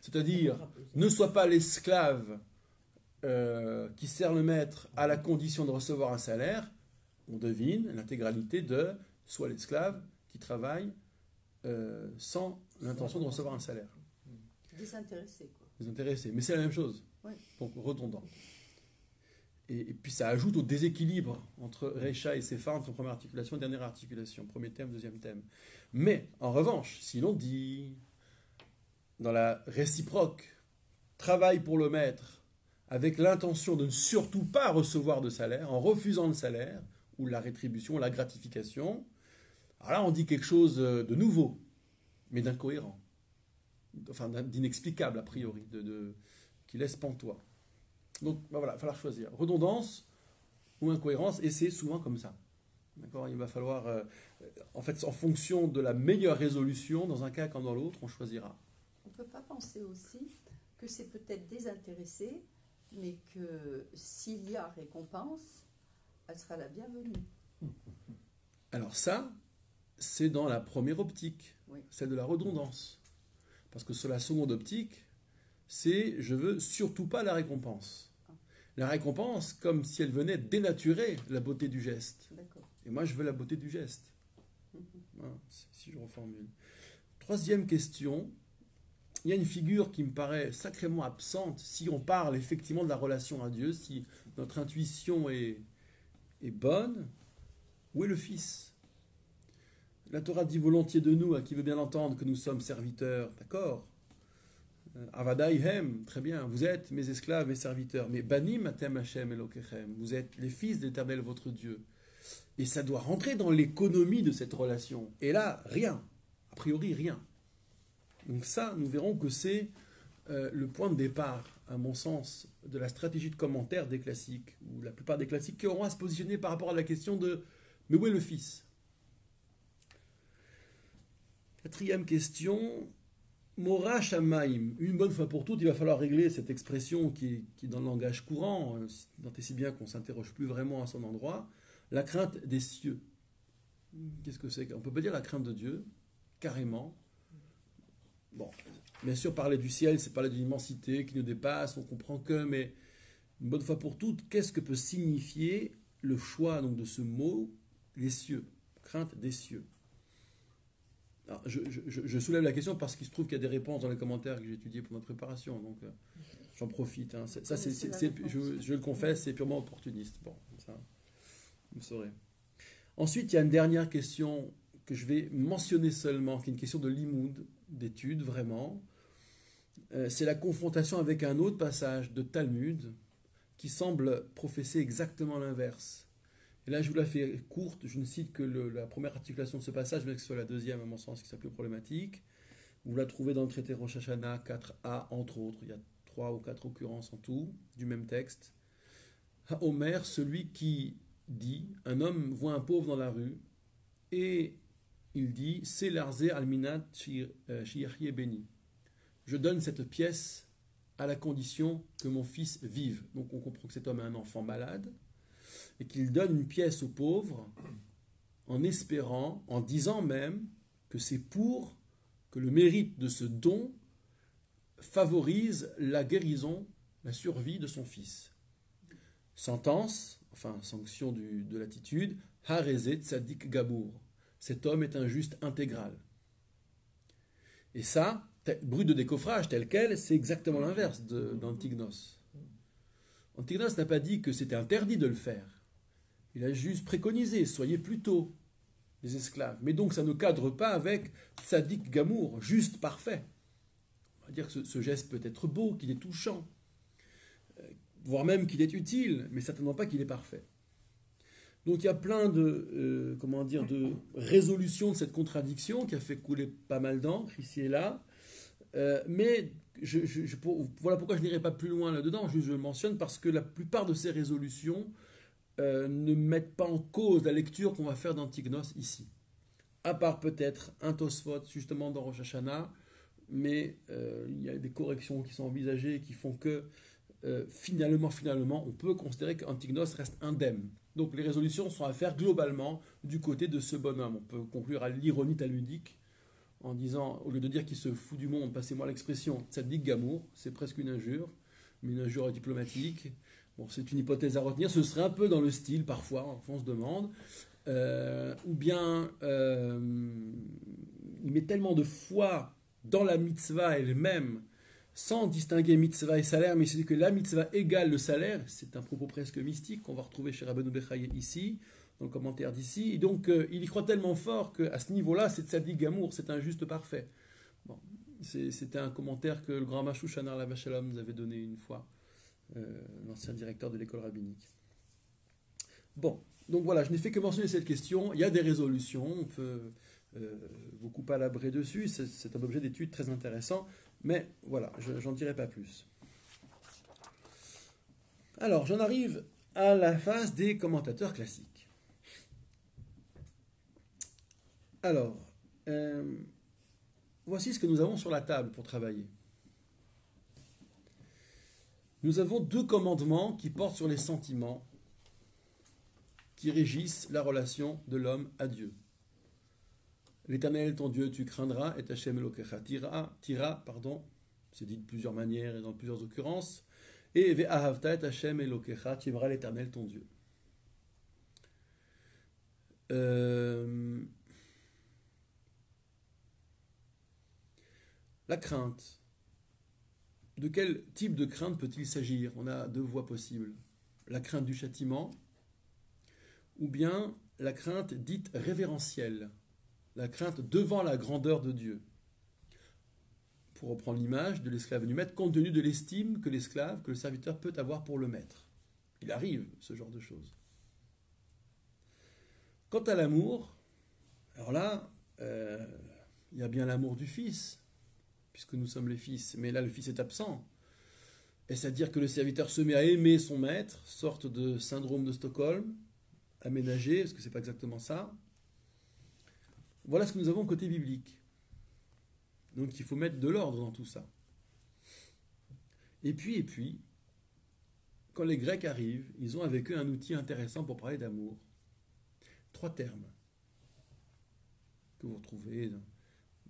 c'est-à-dire ne sois pas l'esclave qui sert le maître à la condition de recevoir un salaire. On devine l'intégralité de soit l'esclave qui travaille sans l'intention de recevoir un salaire. Désintéressé, quoi. Désintéressé. Mais c'est la même chose. Oui. Donc redondant. Et puis ça ajoute au déséquilibre entre Recha et Sefa, entre première articulation et dernière articulation, premier thème, deuxième thème. Mais en revanche, si l'on dit dans la réciproque, travaille pour le maître avec l'intention de ne surtout pas recevoir de salaire, en refusant le salaire, ou la rétribution, ou la gratification, alors là on dit quelque chose de nouveau, mais d'incohérent, enfin d'inexplicable a priori, qui laisse pantois. Donc ben voilà, il va falloir choisir. Redondance ou incohérence, et c'est souvent comme ça. D'accord ? Il va falloir, en fait, en fonction de la meilleure résolution, dans un cas comme dans l'autre, on choisira. On ne peut pas penser aussi que c'est peut-être désintéressé, mais que s'il y a récompense, elle sera la bienvenue. Alors ça, c'est dans la première optique, Oui. celle de la redondance. Parce que sur la seconde optique, c'est je veux surtout pas la récompense. La récompense, comme si elle venait dénaturer la beauté du geste. D'accord. Et moi, je veux la beauté du geste. Voilà, si je reformule. Troisième question. Il y a une figure qui me paraît sacrément absente si on parle effectivement de la relation à Dieu, si notre intuition est bonne. Où est le Fils ? La Torah dit volontiers de nous, à qui veut bien l'entendre, que nous sommes serviteurs. D'accord ? Avadaihem, très bien, vous êtes mes esclaves, mes serviteurs. Mais Banim Atem Hashem Elokechem, vous êtes les fils de l'Éternel, votre Dieu. Et ça doit rentrer dans l'économie de cette relation. Et là, rien. A priori, rien. Donc ça, nous verrons que c'est le point de départ, à mon sens, de la stratégie de commentaire des classiques, ou la plupart des classiques qui auront à se positionner par rapport à la question de « Mais où est le Fils ?» Quatrième question, Mora Shamaim. Une bonne fois pour toutes, il va falloir régler cette expression qui est dans le langage courant, tant et si bien qu'on ne s'interroge plus vraiment à son endroit, la crainte des cieux. Qu'est-ce que c'est ? On ne peut pas dire la crainte de Dieu, carrément. Bon, bien sûr, parler du ciel, c'est parler d'une immensité qui nous dépasse, on comprend que, mais une bonne fois pour toutes, qu'est-ce que peut signifier le choix donc, de ce mot, les cieux, crainte des cieux ? Alors, je soulève la question parce qu'il se trouve qu'il y a des réponses dans les commentaires que j'ai étudiés pour notre préparation, donc j'en profite. Hein. Je le confesse, c'est purement opportuniste. Bon, ça, vous saurez. Ensuite, il y a une dernière question que je vais mentionner seulement, qui est une question de limoud, d'étude vraiment. C'est la confrontation avec un autre passage de Talmud qui semble professer exactement l'inverse. Et là, je vous la fais courte, je ne cite que la première articulation de ce passage, mais que ce soit la deuxième, à mon sens, qui est la plus problématique. Vous la trouvez dans le traité Rosh Hashanah 4a, entre autres. Il y a 3 ou 4 occurrences en tout, du même texte. Haomer, celui qui dit, un homme voit un pauvre dans la rue, et il dit, c'est l'arzé alminat shiachie béni. Je donne cette pièce à la condition que mon fils vive. Donc on comprend que cet homme est un enfant malade, et qu'il donne une pièce aux pauvres en espérant, en disant même que c'est pour que le mérite de ce don favorise la guérison, la survie de son fils. Sentence, enfin sanction de l'attitude, Harezet Tzadik Gabour. Cet homme est un juste intégral. Et ça, brut de décoffrage tel quel, c'est exactement l'inverse d'Antignos. Antignos n'a pas dit que c'était interdit de le faire. Il a juste préconisé, soyez plutôt des esclaves. Mais donc ça ne cadre pas avec Tzadik Gamour, juste parfait. On va dire que ce geste peut être beau, qu'il est touchant, voire même qu'il est utile, mais certainement pas qu'il est parfait. Donc il y a plein de résolutions de cette contradiction qui a fait couler pas mal d'encre ici et là. Mais voilà pourquoi je n'irai pas plus loin là-dedans, je le mentionne parce que la plupart de ces résolutions ne mettent pas en cause la lecture qu'on va faire d'Antignos ici. À part peut-être un Tosfot, justement dans Rosh Hashanah, mais il y a des corrections qui sont envisagées qui font que finalement, on peut considérer qu'Antignos reste indemne. Donc les résolutions sont à faire globalement du côté de ce bonhomme. On peut conclure à l'ironie talmudique en disant, au lieu de dire qu'il se fout du monde, passez-moi l'expression tzaddik gamour, c'est presque une injure, mais une injure diplomatique. Bon, c'est une hypothèse à retenir, ce serait un peu dans le style parfois, on se demande. Ou bien il met tellement de foi dans la mitzvah elle-même, sans distinguer mitzvah et salaire, mais c'est que la mitzvah égale le salaire, c'est un propos presque mystique qu'on va retrouver chez Rabbeinu Bechaye ici, dans le commentaire d'ici, et donc il y croit tellement fort qu'à ce niveau-là, c'est tzaddik gamour, c'est un juste parfait. Bon, c'était un commentaire que le grand Mashou Shanar Alav Shalom nous avait donné une fois, l'ancien directeur de l'école rabbinique. Bon, donc voilà, je n'ai fait que mentionner cette question, il y a des résolutions, on peut beaucoup palabrer dessus, c'est un objet d'étude très intéressant, mais voilà, j'en dirai pas plus. Alors, j'en arrive à la phase des commentateurs classiques. Alors, voici ce que nous avons sur la table pour travailler. Nous avons 2 commandements qui portent sur les sentiments qui régissent la relation de l'homme à Dieu. L'Éternel, ton Dieu, tu craindras, et Hashem Elokecha tira, c'est dit de plusieurs manières et dans plusieurs occurrences, et Ve'ahavta et Hashem Elokecha, tu aimeras l'Éternel, ton Dieu. La crainte. De quel type de crainte peut-il s'agir? On a 2 voies possibles. La crainte du châtiment, ou bien la crainte dite révérentielle, la crainte devant la grandeur de Dieu. Pour reprendre l'image de l'esclave et du maître, compte tenu de l'estime que l'esclave, que le serviteur peut avoir pour le maître. Il arrive ce genre de choses. Quant à l'amour, alors là, il y a bien l'amour du fils, puisque nous sommes les fils, mais là le fils est absent. Est-ce à dire que le serviteur se met à aimer son maître, sorte de syndrome de Stockholm, aménagé, parce que c'est pas exactement ça. Voilà ce que nous avons côté biblique. Donc il faut mettre de l'ordre dans tout ça. Et puis, quand les Grecs arrivent, ils ont avec eux un outil intéressant pour parler d'amour. 3 termes que vous retrouvez,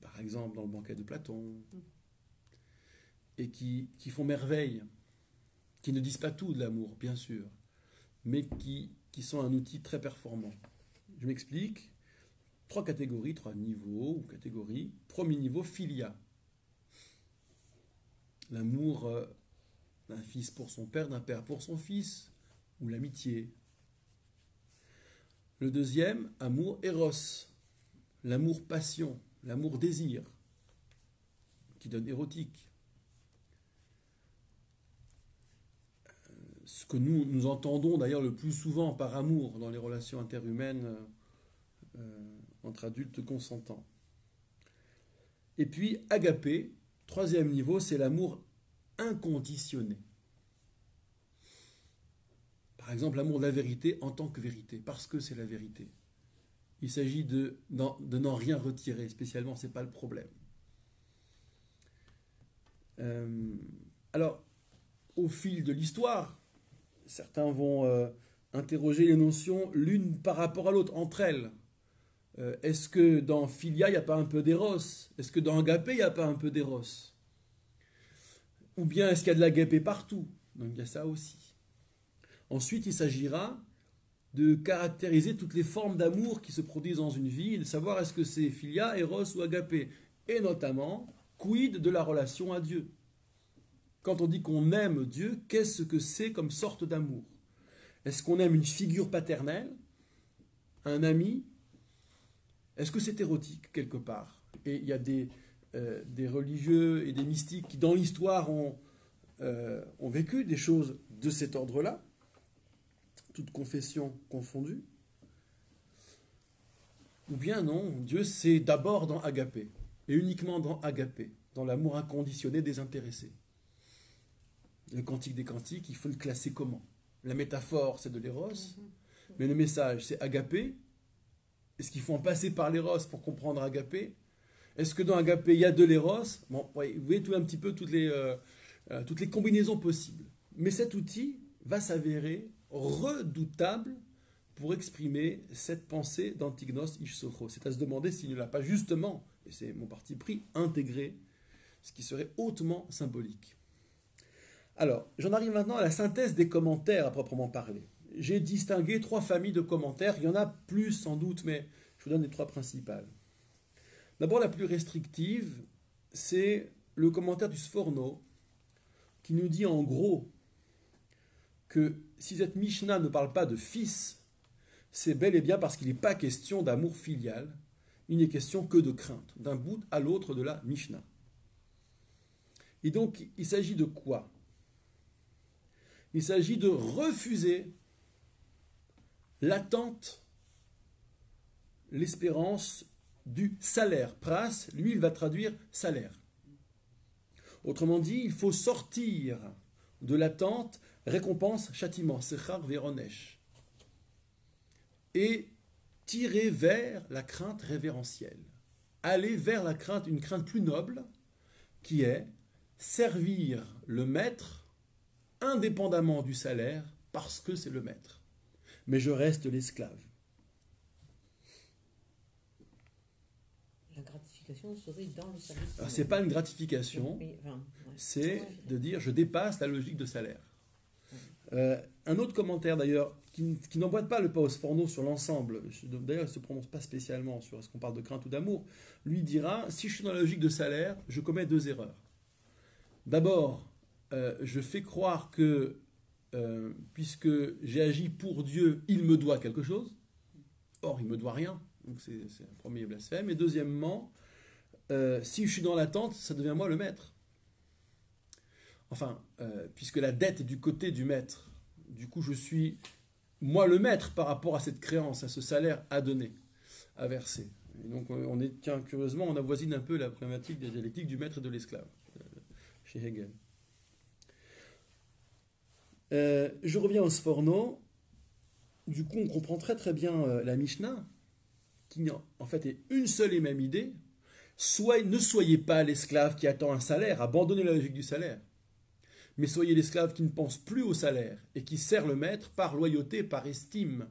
par exemple, dans le banquet de Platon, et qui font merveille, qui ne disent pas tout de l'amour, bien sûr, mais qui sont un outil très performant. Je m'explique. 3 catégories, 3 niveaux ou catégories. Premier niveau, philia. L'amour d'un fils pour son père, d'un père pour son fils, ou l'amitié. Le deuxième, amour éros. L'amour passion, l'amour désir, qui donne érotique. Ce que nous entendons d'ailleurs le plus souvent par amour dans les relations interhumaines entre adultes consentants. Et puis, agapé, 3e niveau, c'est l'amour inconditionné. Par exemple, l'amour de la vérité en tant que vérité, parce que c'est la vérité. Il s'agit de n'en rien retirer, spécialement, ce n'est pas le problème. Alors, au fil de l'histoire, certains vont interroger les notions l'une par rapport à l'autre, entre elles. Est-ce que dans Philia, il n'y a pas un peu d'éros? Est-ce que dans Agapé, il n'y a pas un peu d'éros? Ou bien est-ce qu'il y a de l'agapé partout? Donc il y a ça aussi. Ensuite, il s'agira de caractériser toutes les formes d'amour qui se produisent dans une vie, et de savoir est-ce que c'est Philia, Eros ou Agapé. Et notamment, quid de la relation à Dieu? Quand on dit qu'on aime Dieu, qu'est-ce que c'est comme sorte d'amour? Est-ce qu'on aime une figure paternelle? Un ami? Est-ce que c'est érotique quelque part? Et il y a des religieux et des mystiques qui, dans l'histoire, ont vécu des choses de cet ordre-là, toutes confessions confondues. Ou bien non, Dieu c'est d'abord dans Agapé, et uniquement dans Agapé, dans l'amour inconditionné désintéressé. Le cantique des cantiques, il faut le classer comment? La métaphore, c'est de l'éros, mais le message, c'est Agapé. Est-ce qu'il faut en passer par l'éros pour comprendre Agapé? Est-ce que dans Agapé, il y a de l'éros? Bon, vous voyez tout un petit peu toutes les combinaisons possibles. Mais cet outil va s'avérer redoutable pour exprimer cette pensée d'Antignos Ichsocho. C'est à se demander s'il ne l'a pas justement, et c'est mon parti pris, intégré, ce qui serait hautement symbolique. Alors, j'en arrive maintenant à la synthèse des commentaires à proprement parler. J'ai distingué 3 familles de commentaires, il y en a plus sans doute, mais je vous donne les 3 principales. D'abord, la plus restrictive, c'est le commentaire du Sforno, qui nous dit en gros que si cette Mishnah ne parle pas de fils, c'est bel et bien parce qu'il n'est pas question d'amour filial, il n'est question que de crainte, d'un bout à l'autre de la Mishnah. Et donc, il s'agit de quoi? Il s'agit de refuser l'attente, l'espérance du salaire. Pras, lui, il va traduire salaire. Autrement dit, il faut sortir de l'attente, récompense, châtiment, sechar veronesh, et tirer vers la crainte révérentielle. Aller vers la crainte, une crainte plus noble, qui est servir le maître indépendamment du salaire, parce que c'est le maître. Mais je reste l'esclave. La gratification serait dans le service. Ce n'est pas une gratification, c'est de dire je dépasse la logique de salaire. Un autre commentaire d'ailleurs, qui n'emboîte pas le pas au Sforno sur l'ensemble, d'ailleurs il ne se prononce pas spécialement sur est-ce qu'on parle de crainte ou d'amour, lui dira si je suis dans la logique de salaire, je commets 2 erreurs. D'abord, je fais croire que puisque j'ai agi pour Dieu, il me doit quelque chose. Or, il ne me doit rien. Donc c'est un premier blasphème. Et deuxièmement, si je suis dans l'attente, ça devient moi le maître. Enfin, puisque la dette est du côté du maître, du coup je suis moi le maître par rapport à cette créance, à ce salaire à donner, à verser. Et donc curieusement, on avoisine un peu la problématique des dialectiques du maître et de l'esclave, chez Hegel. Je reviens au Sforno. Du coup, on comprend très très bien la Mishnah, qui en fait est une seule et même idée. Ne soyez pas l'esclave qui attend un salaire, abandonnez la logique du salaire. Mais soyez l'esclave qui ne pense plus au salaire et qui sert le maître par loyauté, par estime,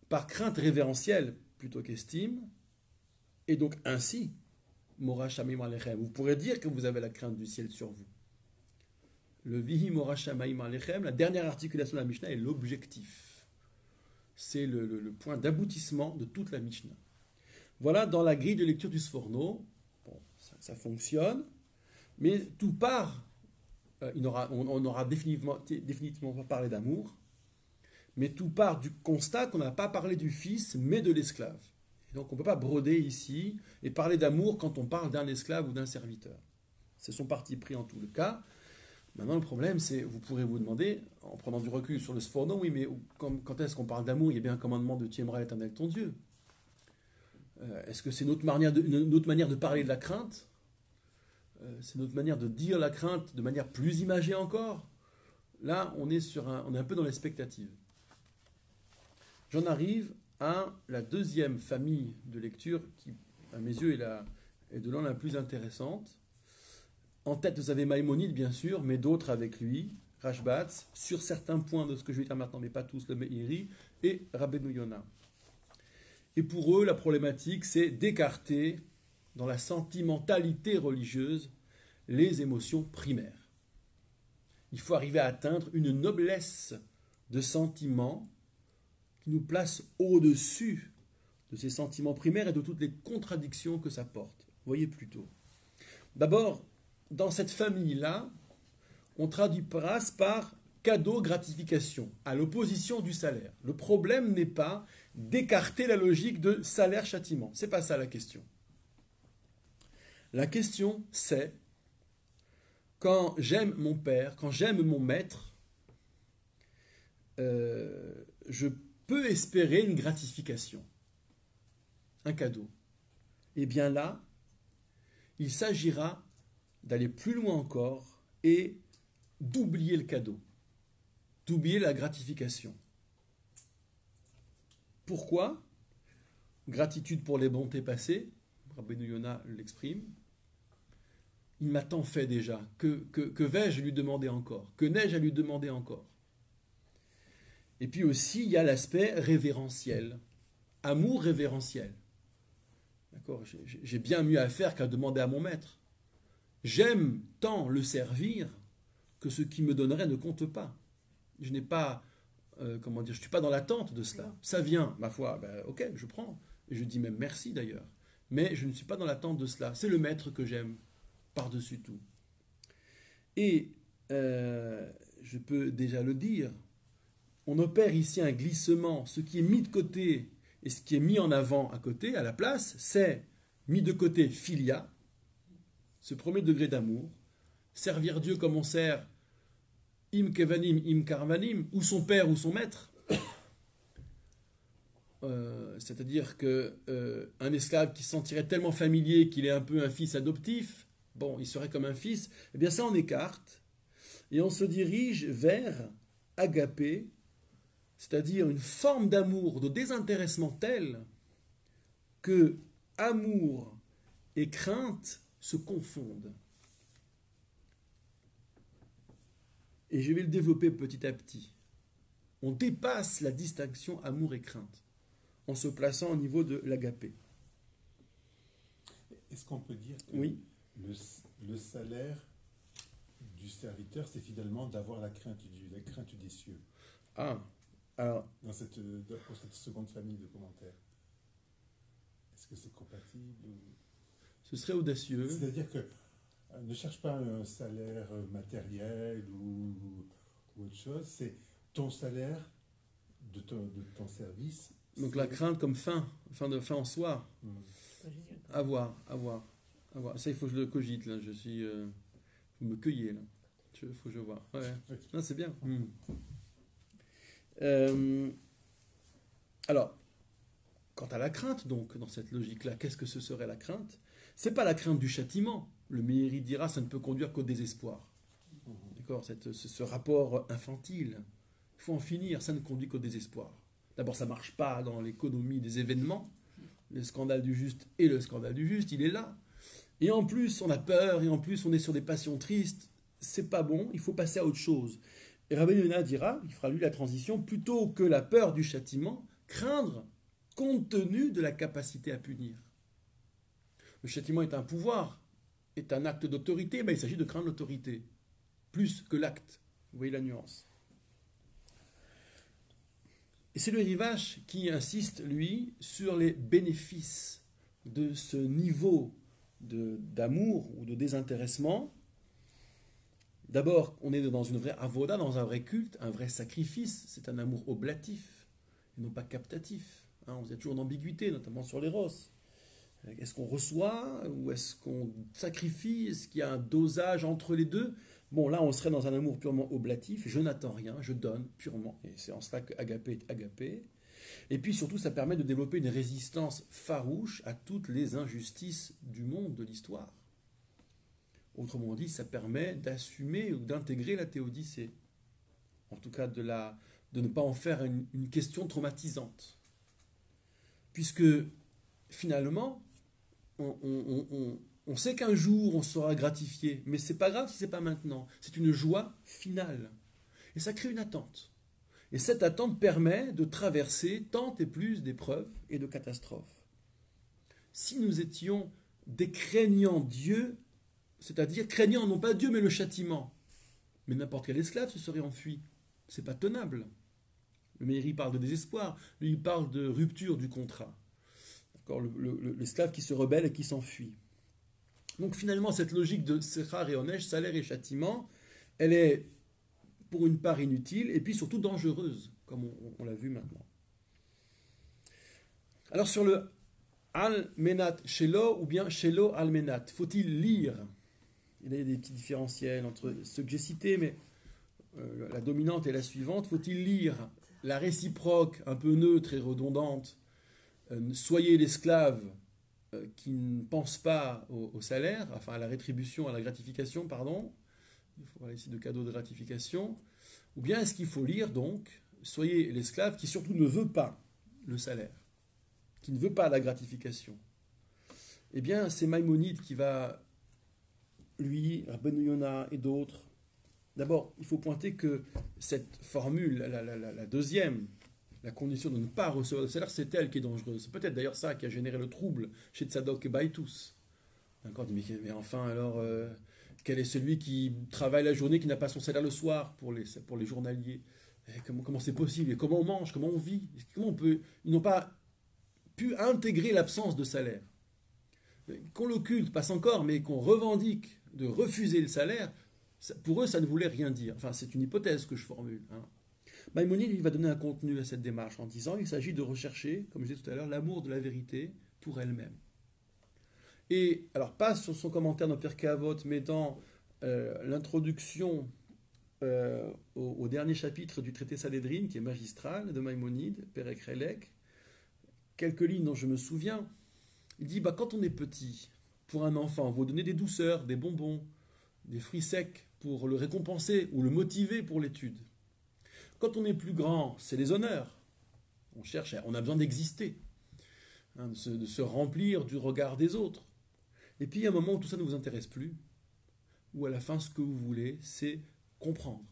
par crainte révérentielle plutôt qu'estime. Et donc ainsi, Mora Shamaim Alechem, vous pourrez dire que vous avez la crainte du ciel sur vous. Le Vihi Mora Shamaim Alechem, la dernière articulation de la Mishnah est l'objectif. C'est le point d'aboutissement de toute la Mishnah. Voilà dans la grille de lecture du Sforno. Bon, ça fonctionne, mais tout part. On n'aura définitivement pas parlé d'amour, mais tout part du constat qu'on n'a pas parlé du fils, mais de l'esclave. Et donc on ne peut pas broder ici et parler d'amour quand on parle d'un esclave ou d'un serviteur. C'est son parti pris en tout le cas. Maintenant, le problème, c'est, vous pourrez vous demander, en prenant du recul sur le Sforno, oui, mais quand est-ce qu'on parle d'amour? Il y a bien un commandement de « Tu aimeras l'Éternel ton Dieu ». Est-ce que c'est notre manière de parler de la crainte? C'est notre manière de dire la crainte de manière plus imagée encore. Là, on est un peu dans l'expectative. J'en arrive à la deuxième famille de lecture qui, à mes yeux, est de loin la plus intéressante. En tête, vous avez Maïmonide, bien sûr, mais d'autres avec lui, Rashbatz, sur certains points de ce que je vais dire maintenant, mais pas tous, le Meiri, et Rabbeinu Yonah. Et pour eux, la problématique, c'est d'écarter, dans la sentimentalité religieuse, les émotions primaires. Il faut arriver à atteindre une noblesse de sentiments qui nous place au-dessus de ces sentiments primaires et de toutes les contradictions que ça porte. Voyez plutôt. D'abord, dans cette famille-là, on traduit pras par cadeau, gratification, à l'opposition du salaire. Le problème n'est pas d'écarter la logique de salaire-châtiment. C'est pas ça la question. La question, c'est quand j'aime mon père, quand j'aime mon maître, je peux espérer une gratification, un cadeau. Et bien là, il s'agira d'aller plus loin encore et d'oublier le cadeau, d'oublier la gratification. Pourquoi? Gratitude pour les bontés passées, Rabbeinu Yonah l'exprime. il m'a tant fait déjà. Que vais-je lui demander encore? Que n'ai-je à lui demander encore? Et puis aussi, il y a l'aspect révérentiel. Amour révérentiel. D'accord? J'ai bien mieux à faire qu'à demander à mon maître. J'aime tant le servir que ce qu'il me donnerait ne compte pas. Je n'ai pas, je suis pas dans l'attente de cela. Ça vient, ma foi, ok, je prends. Et je dis même merci d'ailleurs. Mais je ne suis pas dans l'attente de cela. C'est le maître que j'aime par-dessus tout. Et je peux déjà le dire, on opère ici un glissement. Ce qui est mis de côté et ce qui est mis en avant à côté, à la place, c'est mis de côté philia, ce premier degré d'amour, servir Dieu comme on sert im kevanim, im karvanim, ou son père ou son maître. C'est-à-dire qu'un esclave qui se sentirait tellement familier qu'il est un peu un fils adoptif, bon, il serait comme un fils, eh bien ça on écarte, et on se dirige vers agapé, c'est-à-dire une forme d'amour, de désintéressement tel que amour et crainte se confondent. Et je vais le développer petit à petit. On dépasse la distinction amour et crainte en se plaçant au niveau de l'agapé. Est-ce qu'on peut dire que oui. le salaire du serviteur, c'est finalement d'avoir la crainte des cieux? Ah, alors... pour cette seconde famille de commentaires. Est-ce que c'est compatible ou... Ce serait audacieux. C'est-à-dire que ne cherche pas un salaire matériel ou autre chose, c'est ton salaire de ton service. Donc la crainte comme fin en soi. À voir. Ça, il faut que je le cogite, là. Vous me cueillez, là. Il faut que je vois. Ouais. Non, c'est bien. Alors, quant à la crainte, donc, dans cette logique-là, qu'est-ce que ce serait la crainte? C'est pas la crainte du châtiment. Le Meiri dira, ça ne peut conduire qu'au désespoir. D'accord? Ce rapport infantile, il faut en finir, ça ne conduit qu'au désespoir. D'abord, ça ne marche pas dans l'économie des événements. Le scandale du juste et le scandale du juste, il est là. Et en plus, on a peur, et en plus, on est sur des passions tristes. C'est pas bon, il faut passer à autre chose. Et Rabbi Yonah dira, il fera lui la transition, plutôt que la peur du châtiment, craindre compte tenu de la capacité à punir. Le châtiment est un pouvoir, est un acte d'autorité, il s'agit de craindre l'autorité, plus que l'acte. Vous voyez la nuance. Et c'est le Rivache qui insiste, lui, sur les bénéfices de ce niveau d'amour ou de désintéressement. D'abord, on est dans une vraie avoda, dans un vrai culte, un vrai sacrifice. C'est un amour oblatif, et non pas captatif. On est toujours en ambiguïté, notamment sur l'éros. Est-ce qu'on reçoit ou est-ce qu'on sacrifie? Est-ce qu'il y a un dosage entre les deux? Bon, là, on serait dans un amour purement oblatif. Je n'attends rien, je donne purement. Et c'est en cela que agapé est agapé. Et puis surtout, ça permet de développer une résistance farouche à toutes les injustices du monde, de l'histoire. Autrement dit, ça permet d'assumer ou d'intégrer la théodicée. En tout cas, de ne pas en faire une question traumatisante. Puisque, finalement, on sait qu'un jour, on sera gratifié. Mais ce n'est pas grave si ce n'est pas maintenant. C'est une joie finale. Et ça crée une attente. Et cette attente permet de traverser tant et plus d'épreuves et de catastrophes. Si nous étions des craignants Dieu, c'est-à-dire craignant non pas Dieu mais le châtiment, mais n'importe quel esclave se serait enfui. C'est pas tenable. Le Meiri parle de désespoir, lui il parle de rupture du contrat. D'accord, l'esclave qui se rebelle et qui s'enfuit. Donc finalement cette logique de sechar et onesh, salaire et châtiment, elle est pour une part inutile et puis surtout dangereuse, comme on l'a vu maintenant. Alors sur le al-menat shelo ou bien shelo al-menat, faut-il lire? Il y a des petits différentiels entre ceux que j'ai cités, mais la dominante est la suivante. Faut-il lire la réciproque, un peu neutre et redondante, soyez l'esclave qui ne pense pas au salaire, enfin à la rétribution, à la gratification, pardon. Il faut parler ici de cadeau de gratification. Ou bien est-ce qu'il faut lire donc, soyez l'esclave qui surtout ne veut pas le salaire, qui ne veut pas la gratification? Eh bien, c'est Maïmonide qui va lui, Rabbeinu Yonah et d'autres. D'abord, il faut pointer que cette formule, la deuxième, la condition de ne pas recevoir de salaire, c'est elle qui est dangereuse. C'est peut-être d'ailleurs ça qui a généré le trouble chez Tzadok et Baïtous. D'accord, mais enfin alors, quel est celui qui travaille la journée, qui n'a pas son salaire le soir pour les journaliers? Comment c'est possible? Et comment on mange? Comment on vit? Comment on peut... Ils n'ont pas pu intégrer l'absence de salaire. Qu'on l'occulte, passe encore, mais qu'on revendique de refuser le salaire, pour eux, ça ne voulait rien dire. Enfin, c'est une hypothèse que je formule. Maïmonide, il va donner un contenu à cette démarche en disant qu'il s'agit de rechercher, comme je disais tout à l'heure, l'amour de la vérité pour elle-même. Et, alors, pas sur son commentaire dans Pirkei Avot, mais dans l'introduction au dernier chapitre du traité Sanhédrin, qui est magistral, de Maïmonide, Perek Relek, quelques lignes dont je me souviens. Il dit, quand on est petit, pour un enfant, vous donnez des douceurs, des bonbons, des fruits secs pour le récompenser ou le motiver pour l'étude. Quand on est plus grand, c'est les honneurs. On a besoin d'exister, de se remplir du regard des autres. Et puis il y a un moment où tout ça ne vous intéresse plus, où à la fin, ce que vous voulez, c'est comprendre,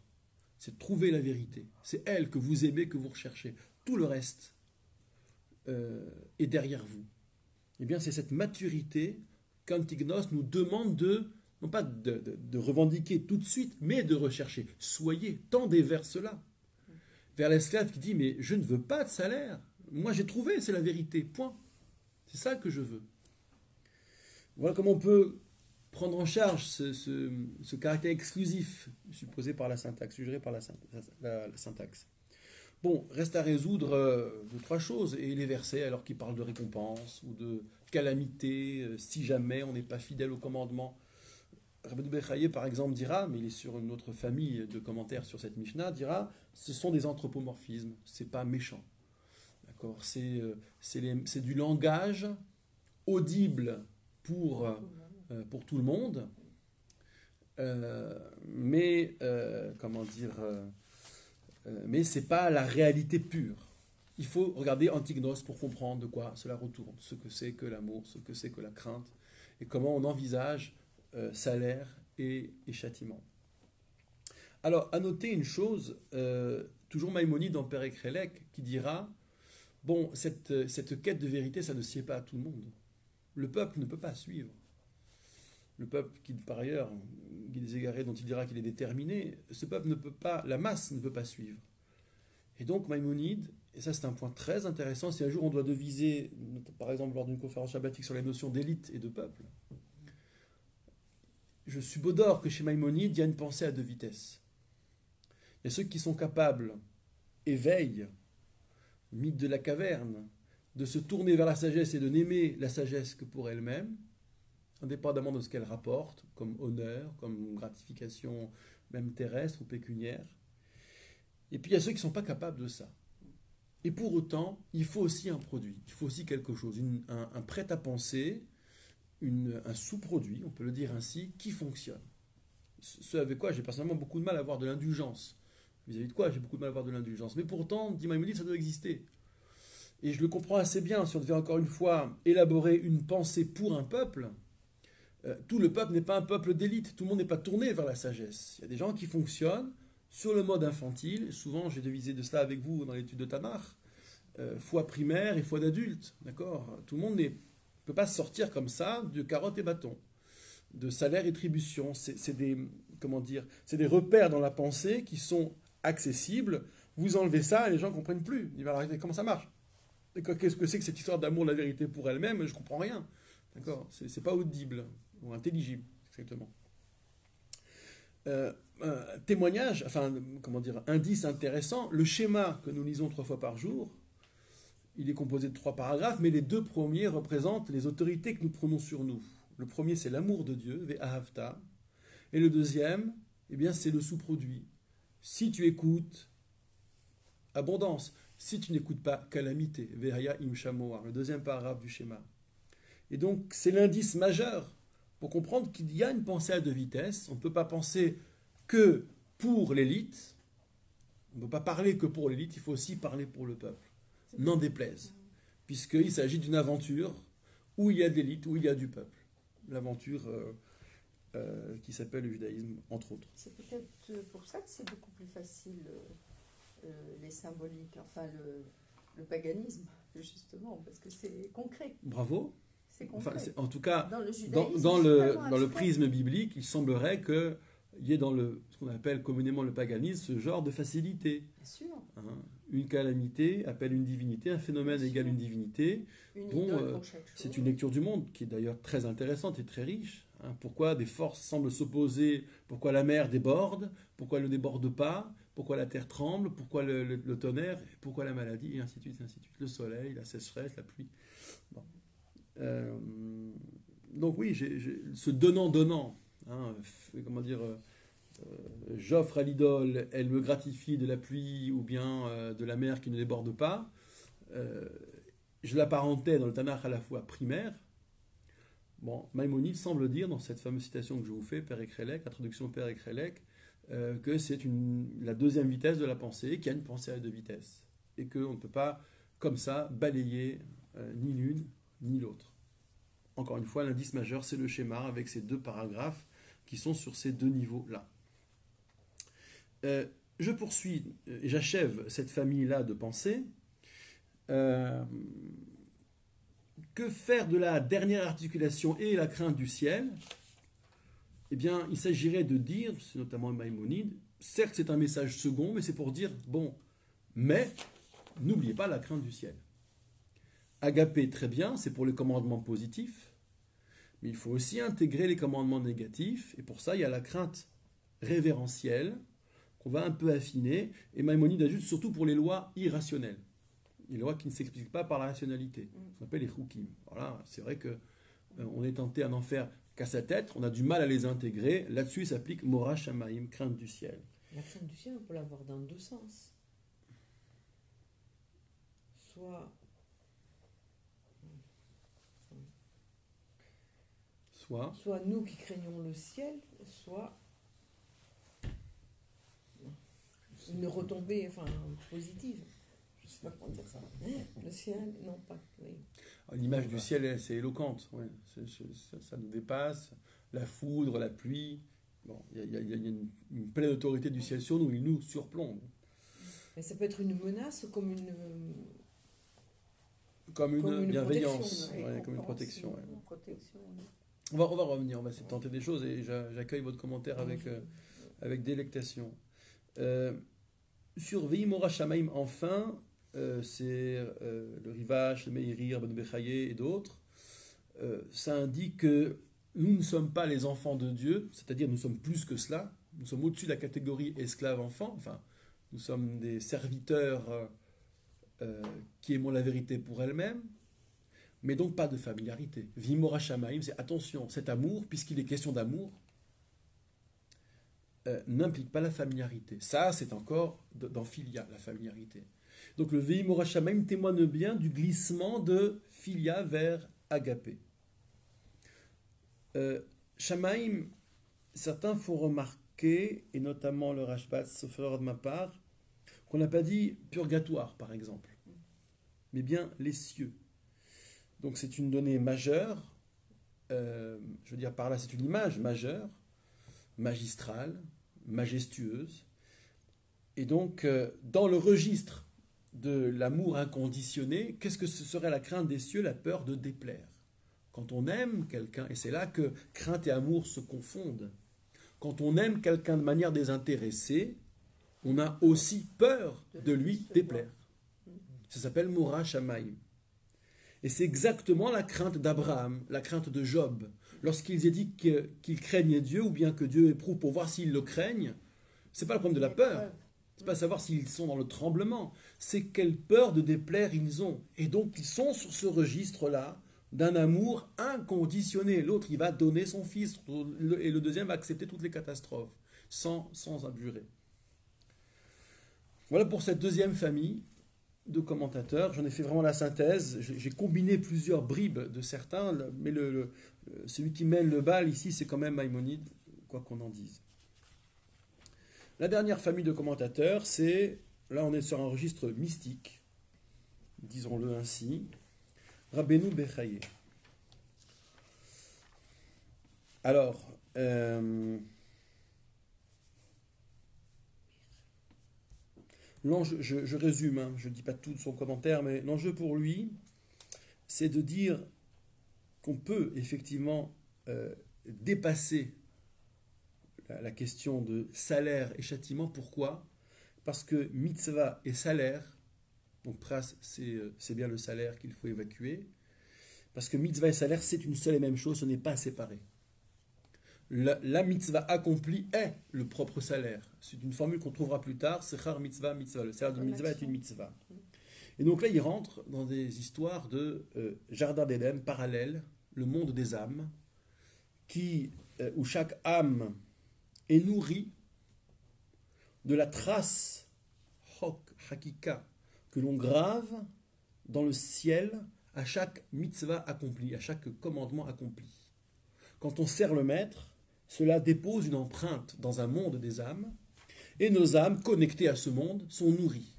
c'est trouver la vérité. C'est elle que vous aimez, que vous recherchez. Tout le reste est derrière vous. Eh bien, c'est cette maturité qu'Antignos nous demande non pas de revendiquer tout de suite, mais de rechercher. Soyez, tendez vers cela. Vers l'esclave qui dit, mais je ne veux pas de salaire. Moi, j'ai trouvé, c'est la vérité, point. C'est ça que je veux. Voilà comment on peut prendre en charge ce caractère exclusif supposé par la syntaxe, suggéré par la syntaxe. Bon, reste à résoudre deux, trois choses. Et les versets, alors qu'ils parlent de récompense ou de calamité, si jamais on n'est pas fidèle au commandement. Rabbeinu Bechaye, par exemple, dira, mais il est sur une autre famille de commentaires sur cette Mishnah, dira, ce sont des anthropomorphismes, c'est pas méchant. D'accord, c'est du langage audible pour tout le monde, mais c'est pas la réalité pure. Il faut regarder Antignos pour comprendre de quoi cela retourne, ce que c'est que l'amour, ce que c'est que la crainte, et comment on envisage salaire et châtiment. Alors, à noter une chose, toujours Maïmonide dans Perek Relek, qui dira, bon, cette quête de vérité, ça ne sied pas à tout le monde. Le peuple ne peut pas suivre. Le peuple qui, par ailleurs, Guy des Égarés, dont il dira qu'il est déterminé, ce peuple ne peut pas, la masse ne peut pas suivre. Et donc Maïmonide, et ça c'est un point très intéressant, si un jour on doit deviser, par exemple lors d'une conférence shabbatique sur les notions d'élite et de peuple, je subodore que chez Maïmonide, il y a une pensée à deux vitesses. Il y a ceux qui sont capables, éveillent, mythe de la caverne, de se tourner vers la sagesse et de n'aimer la sagesse que pour elle-même, indépendamment de ce qu'elle rapporte, comme honneur, comme gratification, même terrestre ou pécuniaire. Et puis il y a ceux qui ne sont pas capables de ça. Et pour autant, il faut aussi un produit, il faut aussi quelque chose, un prêt-à-penser, un sous-produit, on peut le dire ainsi, qui fonctionne. Ce avec quoi j'ai personnellement beaucoup de mal à avoir de l'indulgence. Vis-à-vis de quoi j'ai beaucoup de mal à avoir de l'indulgence. Mais pourtant, dit Maïmonide, ça doit exister. Et je le comprends assez bien. Si on devait encore une fois élaborer une pensée pour un peuple, tout le peuple n'est pas un peuple d'élite. Tout le monde n'est pas tourné vers la sagesse. Il y a des gens qui fonctionnent sur le mode infantile. Souvent, j'ai devisé de cela avec vous dans l'étude de Tamar. Foi primaire et foi d'adulte. D'accord ? Tout le monde ne peut pas sortir comme ça de carottes et bâtons, de salaire et tribution. C'est des repères dans la pensée qui sont accessibles. Vous enlevez ça et les gens ne comprennent plus. Ils vont arrêter. Comment ça marche ? Qu'est-ce que c'est que cette histoire d'amour de la vérité pour elle-même ? Je ne comprends rien. D'accord ? C'est pas audible ou intelligible, exactement. Témoignage, indice intéressant, le schéma que nous lisons 3 fois par jour, il est composé de 3 paragraphes, mais les 2 premiers représentent les autorités que nous prenons sur nous. Le premier, c'est l'amour de Dieu, Ve'ahavta, et le deuxième, eh bien, c'est le sous-produit. Si tu écoutes, abondance. Si tu n'écoutes pas, calamité, Ve'haya im shamoa, le deuxième paragraphe du schéma. Et donc, c'est l'indice majeur pour comprendre qu'il y a une pensée à 2 vitesses. On ne peut pas penser que pour l'élite. On ne peut pas parler que pour l'élite, il faut aussi parler pour le peuple. N'en déplaise. Puisqu'il s'agit d'une aventure où il y a de l'élite, où il y a du peuple. L'aventure qui s'appelle le judaïsme, entre autres. C'est peut-être pour ça que c'est beaucoup plus facile, les symboliques, enfin le paganisme, justement, parce que c'est concret. Bravo. C'est concret. Enfin, en tout cas, Dans le judaïsme, dans c'est le tellement abstrait. prisme biblique, il semblerait qu'il y ait dans ce qu'on appelle communément le paganisme ce genre de facilité. Bien sûr. Hein. Une calamité appelle une divinité, un phénomène Bien égale sûr. une divinité. Une Bon, idole pour chaque chose. C'est une lecture du monde qui est d'ailleurs très intéressante et très riche. Hein. Pourquoi des forces semblent s'opposer? Pourquoi la mer déborde? Pourquoi elle ne déborde pas? Pourquoi la terre tremble? Pourquoi le tonnerre? Pourquoi la maladie? Et ainsi de suite, ainsi de suite. Le soleil, la sécheresse, la pluie. Bon. Donc oui, ce donnant-donnant. Hein, comment dire, j'offre à l'idole, elle me gratifie de la pluie ou bien de la mer qui ne déborde pas. Je l'apparentais dans le Tanakh à la fois primaire. Bon, Maïmonide semble dire dans cette fameuse citation que je vous fais, Père Ekrelek, introduction Père Ekrelek, que c'est la deuxième vitesse de la pensée, qu'il y a une pensée à deux vitesses, et qu'on ne peut pas, comme ça, balayer ni l'une ni l'autre. Encore une fois, l'indice majeur, c'est le schéma avec ces deux paragraphes qui sont sur ces deux niveaux-là. Je poursuis et j'achève cette famille-là de pensée. Que faire de la dernière articulation et la crainte du ciel? Eh bien, il s'agirait de dire, c'est notamment Maïmonide, certes c'est un message second, mais c'est pour dire, bon, mais n'oubliez pas la crainte du ciel. Agapé, très bien, c'est pour les commandements positifs, mais il faut aussi intégrer les commandements négatifs, et pour ça, il y a la crainte révérentielle, qu'on va un peu affiner, et Maïmonide ajoute surtout pour les lois irrationnelles. Les lois qui ne s'expliquent pas par la rationalité. On appelle les choukim. Voilà, c'est vrai que on est tenté à n'en faire qu'à sa tête, on a du mal à les intégrer. Là-dessus, il s'applique Mora Shamaim, crainte du ciel. La crainte du ciel, on peut l'avoir dans deux sens. Soit nous qui craignons le ciel, soit une retombée positive. Je ne sais pas comment dire ça. Le ciel, non pas. Oui. L'image du ciel, c'est éloquente. Ouais. Ça nous dépasse. La foudre, la pluie. Bon, il y a une pleine autorité du ciel sur nous. Il nous surplombe. Mais ça peut être une menace comme une bienveillance, comme une protection. Ouais. On va revenir, on va essayer de tenter des choses et j'accueille votre commentaire avec délectation. Sur Veimora Shamaim, enfin, c'est le Rivash, le Meiri, Ben Bechaye et d'autres. Ça indique que nous ne sommes pas les enfants de Dieu, c'est-à-dire nous sommes plus que cela. Nous sommes au-dessus de la catégorie esclave-enfant. Enfin, nous sommes des serviteurs qui aimons la vérité pour elle-même, mais donc pas de familiarité. Vimora Shamaim, c'est attention, cet amour, puisqu'il est question d'amour, n'implique pas la familiarité. Ça, c'est encore dans Philia, la familiarité. Donc le Vimora Shamaim témoigne bien du glissement de Philia vers Agapé. Shamaim, certains font remarquer, et notamment le Rashbaz, sauf erreur de ma part, qu'on n'a pas dit purgatoire, par exemple, mais bien les cieux. Donc c'est une donnée majeure, je veux dire par là, c'est une image majeure, magistrale, majestueuse, et donc dans le registre de l'amour inconditionné, qu'est-ce que ce serait la crainte des cieux? La peur de déplaire. Quand on aime quelqu'un, et c'est là que crainte et amour se confondent, quand on aime quelqu'un de manière désintéressée, on a aussi peur de lui déplaire. Ça s'appelle Mora Shamaim. Et c'est exactement la crainte d'Abraham, la crainte de Job. Lorsqu'ils aient dit qu'ils craignaient Dieu, ou bien que Dieu éprouve pour voir s'ils le craignent, ce n'est pas le problème de la peur. Ce n'est pas savoir s'ils sont dans le tremblement. C'est quelle peur de déplaire ils ont. Et donc ils sont sur ce registre-là d'un amour inconditionné. L'autre, il va donner son fils, et le deuxième va accepter toutes les catastrophes, sans abjurer. Voilà pour cette deuxième famille de commentateurs. J'en ai fait vraiment la synthèse. J'ai combiné plusieurs bribes de certains, mais celui qui mène le bal ici, c'est quand même Maïmonide, quoi qu'on en dise. La dernière famille de commentateurs, là on est sur un registre mystique, disons-le ainsi, Rabbeinu Bechaye. Alors, l'enjeu, je résume, hein, je ne dis pas tout de son commentaire, mais l'enjeu pour lui, c'est de dire qu'on peut effectivement dépasser la question de salaire et châtiment. Pourquoi? Parce que mitzvah et salaire, donc pras, c'est bien le salaire qu'il faut évacuer, parce que mitzvah et salaire, c'est une seule et même chose, ce n'est pas séparé. La mitzvah accomplie est le propre salaire. C'est une formule qu'on trouvera plus tard, sechar mitzvah, mitzvah. Le salaire d'une mitzvah est une mitzvah. Et donc là, il rentre dans des histoires de jardin d'Éden parallèle, le monde des âmes, où chaque âme est nourrie de la trace hok, hakika, que l'on grave dans le ciel à chaque mitzvah accomplie, à chaque commandement accompli. Quand on sert le maître, cela dépose une empreinte dans un monde des âmes, et nos âmes, connectées à ce monde, sont nourries.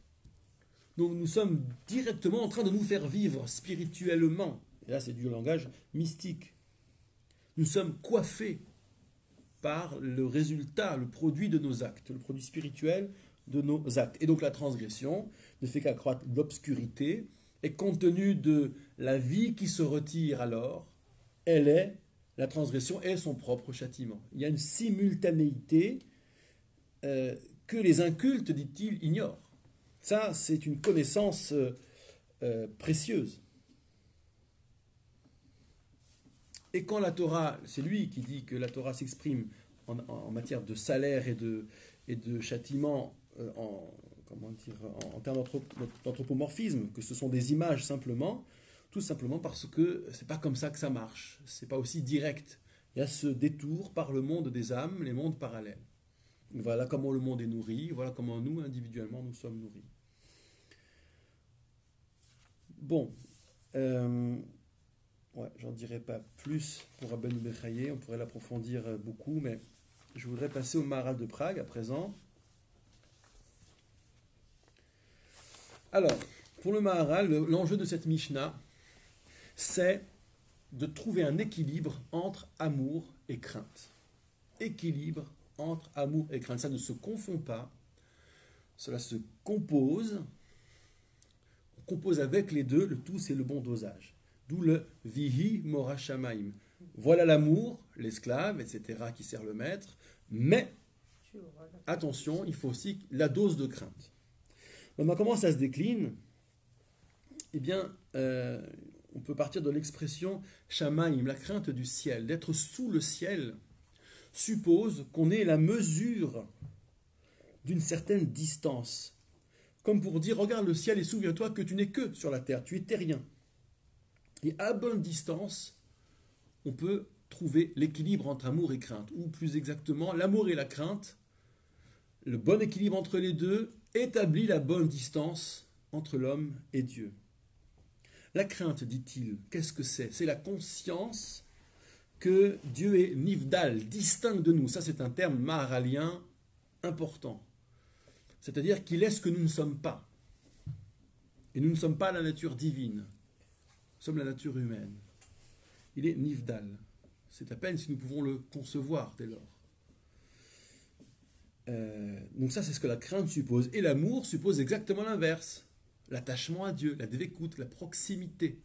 Donc nous sommes directement en train de nous faire vivre spirituellement. Et là, c'est du langage mystique. Nous sommes coiffés par le résultat, le produit de nos actes, le produit spirituel de nos actes. Et donc la transgression ne fait qu'accroître l'obscurité, et compte tenu de la vie qui se retire alors, la transgression est son propre châtiment. Il y a une simultanéité que les incultes, dit-il, ignorent. Ça, c'est une connaissance précieuse. Et quand la Torah, c'est lui qui dit que la Torah s'exprime en matière de salaire et de châtiment en termes d'anthropomorphisme, que ce sont des images simplement, tout simplement parce que c'est pas comme ça que ça marche, c'est pas aussi direct. Il y a ce détour par le monde des âmes, les mondes parallèles. Voilà comment le monde est nourri, voilà comment nous, individuellement, nous sommes nourris. Bon, j'en dirai pas plus pour Rabbeinu Bechaye, on pourrait l'approfondir beaucoup, mais je voudrais passer au Maharal de Prague à présent. Alors, pour le Maharal, l'enjeu de cette Mishnah, c'est de trouver un équilibre entre amour et crainte. Équilibre entre amour et crainte. Ça ne se confond pas, cela se compose. On compose avec les deux, le tout c'est le bon dosage. D'où le vihi mora shamaim. Voilà l'amour, l'esclave, etc., qui sert le maître, mais attention, il faut aussi la dose de crainte. Maintenant, comment ça se décline? Eh bien, on peut partir de l'expression shamaim, la crainte du ciel. D'être sous le ciel suppose qu'on ait la mesure d'une certaine distance. Comme pour dire, regarde le ciel et souviens-toi que tu n'es que sur la terre, tu es terrien. Et à bonne distance, on peut trouver l'équilibre entre amour et crainte. Ou plus exactement, l'amour et la crainte, le bon équilibre entre les deux, établit la bonne distance entre l'homme et Dieu. La crainte, dit-il, qu'est-ce que c'est? C'est la conscience que Dieu est nivdal, distinct de nous. Ça, c'est un terme maharalien important. C'est-à-dire qu'il est ce que nous ne sommes pas. Et nous ne sommes pas la nature divine. Nous sommes la nature humaine. Il est nivdal. C'est à peine si nous pouvons le concevoir dès lors. Donc ça, c'est ce que la crainte suppose. Et l'amour suppose exactement l'inverse. L'attachement à Dieu, la dévécoute, la proximité.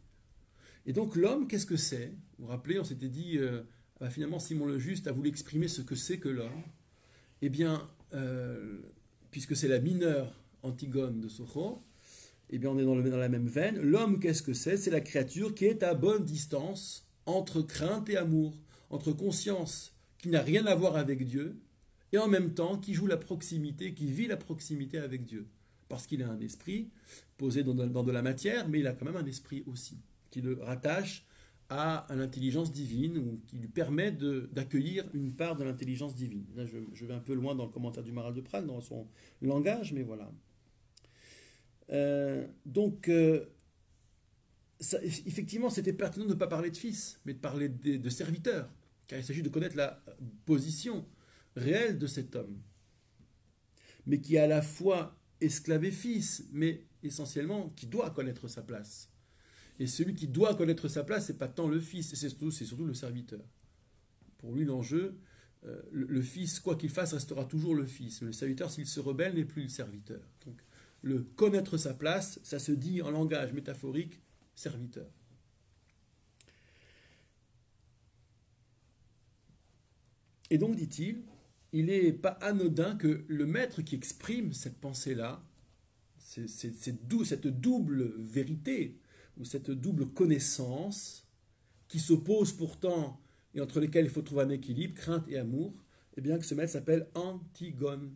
Et donc l'homme, qu'est-ce que c'est? Vous vous rappelez, on s'était dit, finalement Simon le Juste a voulu exprimer ce que c'est que l'homme. Eh bien, puisque c'est la mineure Antigone de Socho, eh bien on est dans la même veine. L'homme, qu'est-ce que c'est? C'est la créature qui est à bonne distance entre crainte et amour, entre conscience qui n'a rien à voir avec Dieu, et en même temps qui joue la proximité, qui vit la proximité avec Dieu. Parce qu'il a un esprit posé dans de la matière, mais il a quand même un esprit aussi, qui le rattache à l'intelligence divine, ou qui lui permet d'accueillir une part de l'intelligence divine. Là, je vais un peu loin dans le commentaire du Maharal de Prague, dans son langage, mais voilà. Effectivement, c'était pertinent de ne pas parler de fils, mais de parler de serviteurs, car il s'agit de connaître la position réelle de cet homme, mais qui est à la fois esclave et fils, mais essentiellement qui doit connaître sa place. Et celui qui doit connaître sa place, c'est pas tant le fils, c'est surtout le serviteur. Pour lui, l'enjeu, le fils, quoi qu'il fasse, restera toujours le fils. Le serviteur, s'il se rebelle, n'est plus le serviteur. Donc, le connaître sa place, ça se dit en langage métaphorique, serviteur. Et donc, dit-il, il n'est pas anodin que le maître qui exprime cette pensée-là, cette double vérité, ou cette double connaissance, qui s'oppose pourtant, et entre lesquelles il faut trouver un équilibre, crainte et amour, eh bien que ce maître s'appelle antigone,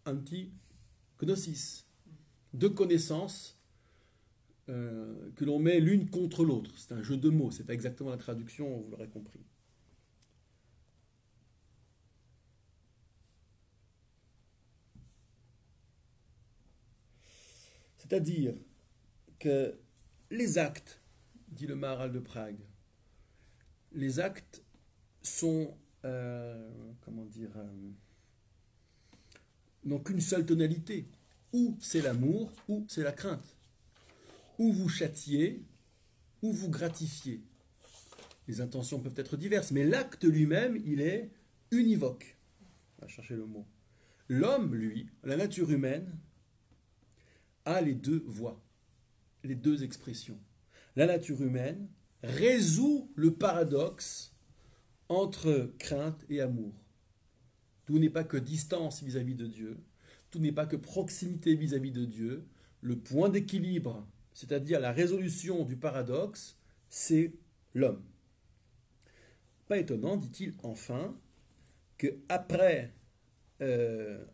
antignosis. Deux connaissances que l'on met l'une contre l'autre. C'est un jeu de mots, c'est pas exactement la traduction, vous l'aurez compris. C'est-à-dire que les actes, dit le Maharal de Prague, les actes sont, n'ont qu'une seule tonalité. Ou c'est l'amour, ou c'est la crainte. Ou vous châtiez, ou vous gratifiez. Les intentions peuvent être diverses, mais l'acte lui-même, il est univoque. On va chercher le mot. L'homme, lui, la nature humaine, a les deux voies, les deux expressions. La nature humaine résout le paradoxe entre crainte et amour. Tout n'est pas que distance vis-à-vis de Dieu, tout n'est pas que proximité vis-à-vis de Dieu. Le point d'équilibre, c'est-à-dire la résolution du paradoxe, c'est l'homme. Pas étonnant, dit-il enfin, qu'après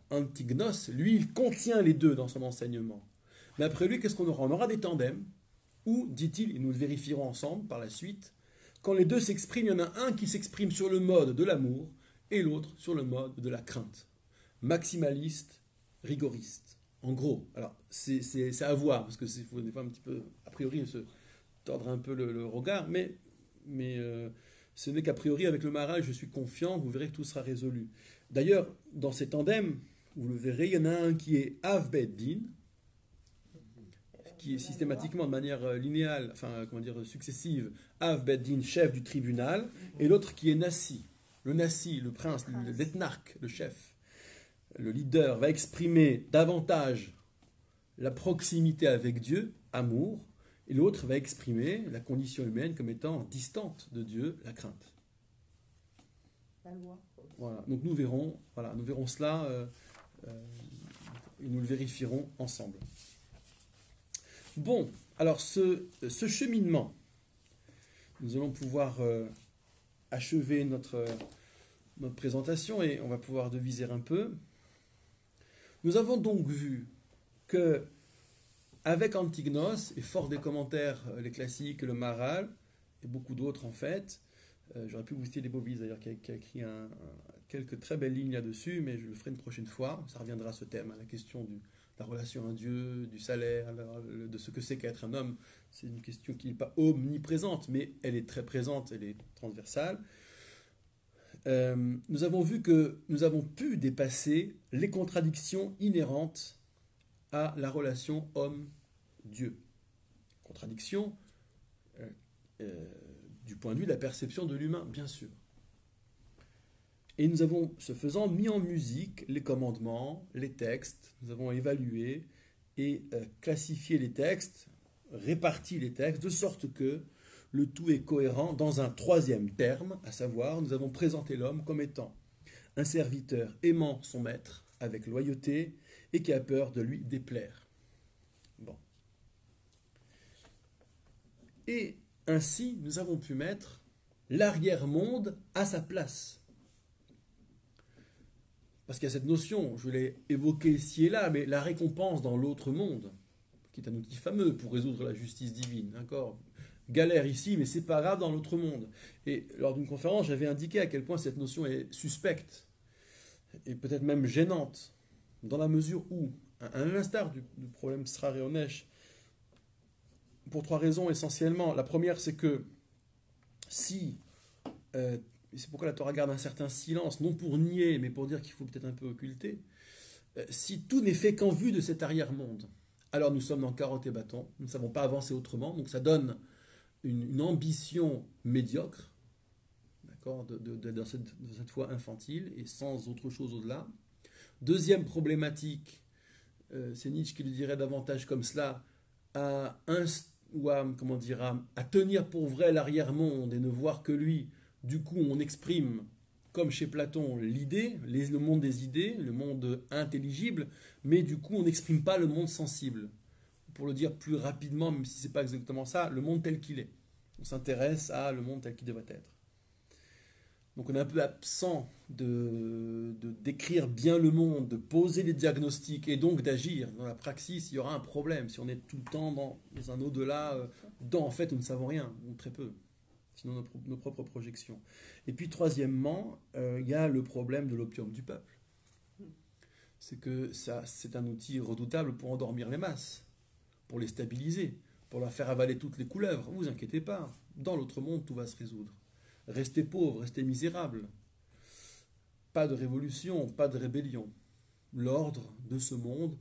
Antignos, lui, il contient les deux dans son enseignement. Mais après lui, qu'est-ce qu'on aura? On aura des tandems où, dit-il, et nous le vérifierons ensemble par la suite, quand les deux s'expriment, il y en a un qui s'exprime sur le mode de l'amour et l'autre sur le mode de la crainte. Maximaliste, rigoriste. En gros, alors c'est à voir, parce que faut des fois un petit peu, a priori, se tordre un peu le regard, mais ce n'est qu'a priori, avec le Maharal, je suis confiant, vous verrez que tout sera résolu. D'ailleurs, dans ces tandems, vous le verrez, il y en a un qui est Av Bet Din, qui est systématiquement de manière linéale, successive, Av Bet Din, chef du tribunal, et l'autre qui est Nassi, le prince, l'ethnarque, le chef, le leader, va exprimer davantage la proximité avec Dieu, amour, et l'autre va exprimer la condition humaine comme étant distante de Dieu, la crainte. La loi. Voilà, donc nous verrons cela, et nous le vérifierons ensemble. Bon, alors ce cheminement, nous allons pouvoir achever notre présentation et on va pouvoir deviser un peu. Nous avons donc vu que avec Antignos, et fort des commentaires, les classiques, le Maharal, et beaucoup d'autres en fait, j'aurais pu vous citer les Bovis d'ailleurs qui a écrit quelques très belles lignes là-dessus, mais je le ferai une prochaine fois, ça reviendra à ce thème, à la question de la relation à Dieu, du salaire, de ce que c'est qu'être un homme. C'est une question qui n'est pas omniprésente, mais elle est très présente, elle est transversale. Nous avons vu que nous avons pu dépasser les contradictions inhérentes à la relation homme-Dieu. Contradiction du point de vue de la perception de l'humain, bien sûr. Et nous avons, ce faisant, mis en musique les commandements, les textes, nous avons évalué et classifié les textes, réparti les textes, de sorte que le tout est cohérent dans un troisième terme, à savoir, nous avons présenté l'homme comme étant un serviteur aimant son maître avec loyauté et qui a peur de lui déplaire. Bon. Et ainsi, nous avons pu mettre l'arrière-monde à sa place. Parce qu'il y a cette notion, je l'ai évoquée ici et là, mais la récompense dans l'autre monde, qui est un outil fameux pour résoudre la justice divine, d'accord ? Galère ici, mais c'est pas grave dans l'autre monde. Et lors d'une conférence, j'avais indiqué à quel point cette notion est suspecte, et peut-être même gênante, dans la mesure où, à l'instar du problème Srar et Onesh, pour trois raisons essentiellement. La première, c'est que si... c'est pourquoi la Torah garde un certain silence, non pour nier, mais pour dire qu'il faut peut-être un peu occulter. Si tout n'est fait qu'en vue de cet arrière-monde, alors nous sommes dans carottes et bâtons, nous ne savons pas avancer autrement, donc ça donne une ambition médiocre, d'accord, dans cette foi infantile et sans autre chose au-delà. Deuxième problématique, c'est Nietzsche qui le dirait davantage comme cela, comment dire, à tenir pour vrai l'arrière-monde et ne voir que lui. Du coup, on exprime, comme chez Platon, l'idée, le monde des idées, le monde intelligible, mais du coup, on n'exprime pas le monde sensible. Pour le dire plus rapidement, même si ce n'est pas exactement ça, le monde tel qu'il est. On s'intéresse à le monde tel qu'il devrait être. Donc on est un peu absent de décrire bien le monde, de poser les diagnostics et donc d'agir. Dans la praxis, il y aura un problème. Si on est tout le temps dans un au-delà, en fait, nous ne savons rien, ou très peu. Sinon nos propres projections. Et puis troisièmement, il y a le problème de l'opium du peuple. C'est que c'est un outil redoutable pour endormir les masses, pour les stabiliser, pour leur faire avaler toutes les couleuvres. Ne vous inquiétez pas, dans l'autre monde, tout va se résoudre. Restez pauvres, restez misérables. Pas de révolution, pas de rébellion. L'ordre de ce monde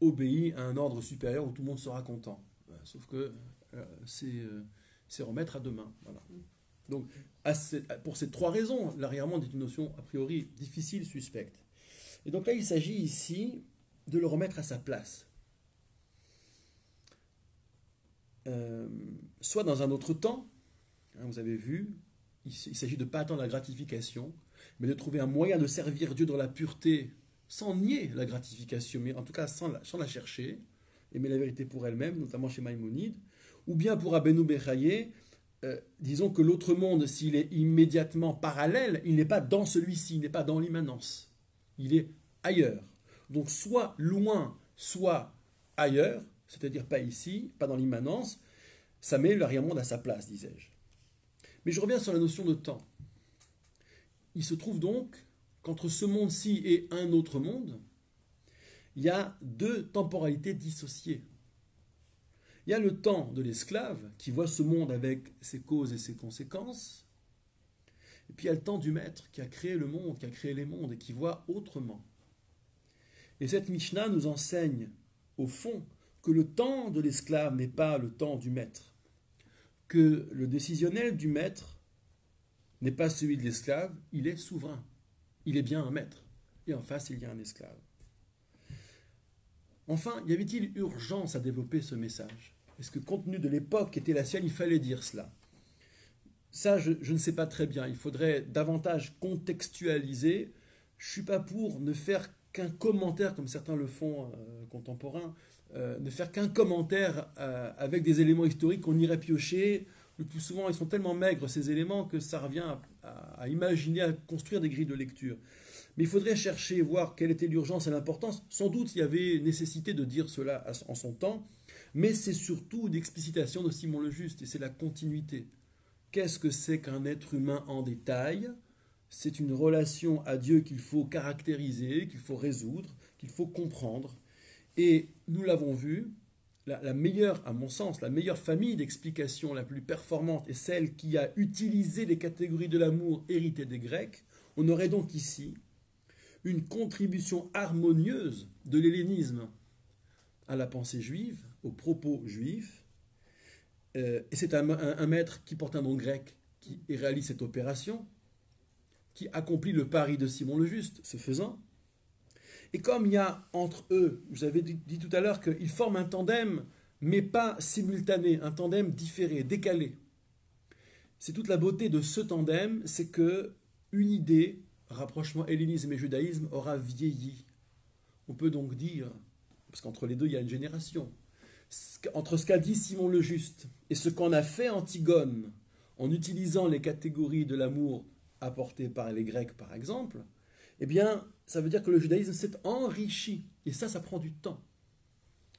obéit à un ordre supérieur où tout le monde sera content. Sauf que c'est remettre à demain. Voilà. Donc, pour ces trois raisons, l'arrière-monde est une notion a priori difficile, suspecte. Et donc là, il s'agit ici de le remettre à sa place. Soit dans un autre temps, hein, vous avez vu, il s'agit de ne pas attendre la gratification, mais de trouver un moyen de servir Dieu dans la pureté, sans nier la gratification, mais en tout cas sans la chercher, aimer la vérité pour elle-même, notamment chez Maïmonide, ou bien pour Abénou Bechaye, disons que l'autre monde, s'il est immédiatement parallèle, il n'est pas dans celui-ci, il n'est pas dans l'immanence, il est ailleurs. Donc soit loin, soit ailleurs, c'est-à-dire pas ici, pas dans l'immanence, ça met l'arrière-monde à sa place, disais-je. Mais je reviens sur la notion de temps. Il se trouve donc qu'entre ce monde-ci et un autre monde, il y a deux temporalités dissociées. Il y a le temps de l'esclave qui voit ce monde avec ses causes et ses conséquences, et puis il y a le temps du maître qui a créé le monde, qui a créé les mondes et qui voit autrement. Et cette Mishnah nous enseigne, au fond, que le temps de l'esclave n'est pas le temps du maître, que le décisionnel du maître n'est pas celui de l'esclave, il est souverain. Il est bien un maître. Et en face, il y a un esclave. Enfin, y avait-il urgence à développer ce message? Est-ce que compte tenu de l'époque qui était la sienne, il fallait dire cela? Ça, je ne sais pas très bien. Il faudrait davantage contextualiser. Je ne suis pas pour ne faire qu'un commentaire, comme certains le font contemporains, ne faire qu'un commentaire avec des éléments historiques qu'on irait piocher. Le plus souvent, ils sont tellement maigres, ces éléments, que ça revient à imaginer, à construire des grilles de lecture. Mais il faudrait chercher, voir quelle était l'urgence et l'importance. Sans doute, il y avait nécessité de dire cela en son temps, mais c'est surtout une explicitation de Simon le Juste, et c'est la continuité. Qu'est-ce que c'est qu'un être humain en détail? C'est une relation à Dieu qu'il faut caractériser, qu'il faut résoudre, qu'il faut comprendre. Et nous l'avons vu, la meilleure, à mon sens, la meilleure famille d'explications, la plus performante, est celle qui a utilisé les catégories de l'amour héritées des Grecs. On aurait donc ici une contribution harmonieuse de l'hellénisme à la pensée juive, aux propos juifs. Et c'est un maître qui porte un nom grec qui réalise cette opération, qui accomplit le pari de Simon le Juste, ce faisant. Et comme il y a entre eux, je vous avais dit tout à l'heure qu'ils forment un tandem, mais pas simultané, un tandem différé, décalé. C'est toute la beauté de ce tandem, c'est que une idée, rapprochement hellénisme et judaïsme, aura vieilli. On peut donc dire, parce qu'entre les deux il y a une génération, entre ce qu'a dit Simon le Juste et ce qu'en a fait Antigone, en utilisant les catégories de l'amour apportées par les Grecs par exemple, eh bien, ça veut dire que le judaïsme s'est enrichi. Et ça prend du temps.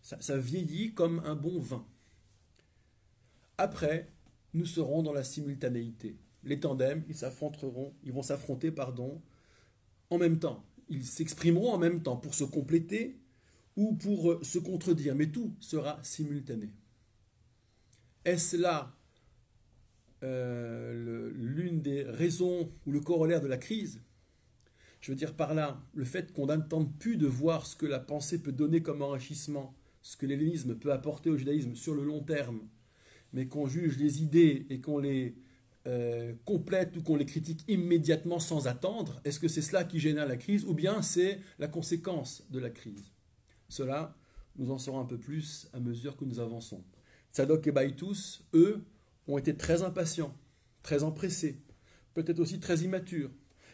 Ça vieillit comme un bon vin. Après, nous serons dans la simultanéité. Les tandems, ils vont s'affronter, en même temps. Ils s'exprimeront en même temps pour se compléter ou pour se contredire. Mais tout sera simultané. Est-ce là l'une des raisons ou le corollaire de la crise? Je veux dire par là, le fait qu'on n'attende plus de voir ce que la pensée peut donner comme enrichissement, ce que l'hellénisme peut apporter au judaïsme sur le long terme, mais qu'on juge les idées et qu'on les complètes ou qu'on les critique immédiatement sans attendre? Est-ce que c'est cela qui génère la crise ou bien c'est la conséquence de la crise? Cela, nous en saurons un peu plus à mesure que nous avançons. Tzadok et Baïtous, eux, ont été très impatients, très empressés, peut-être aussi très immatures.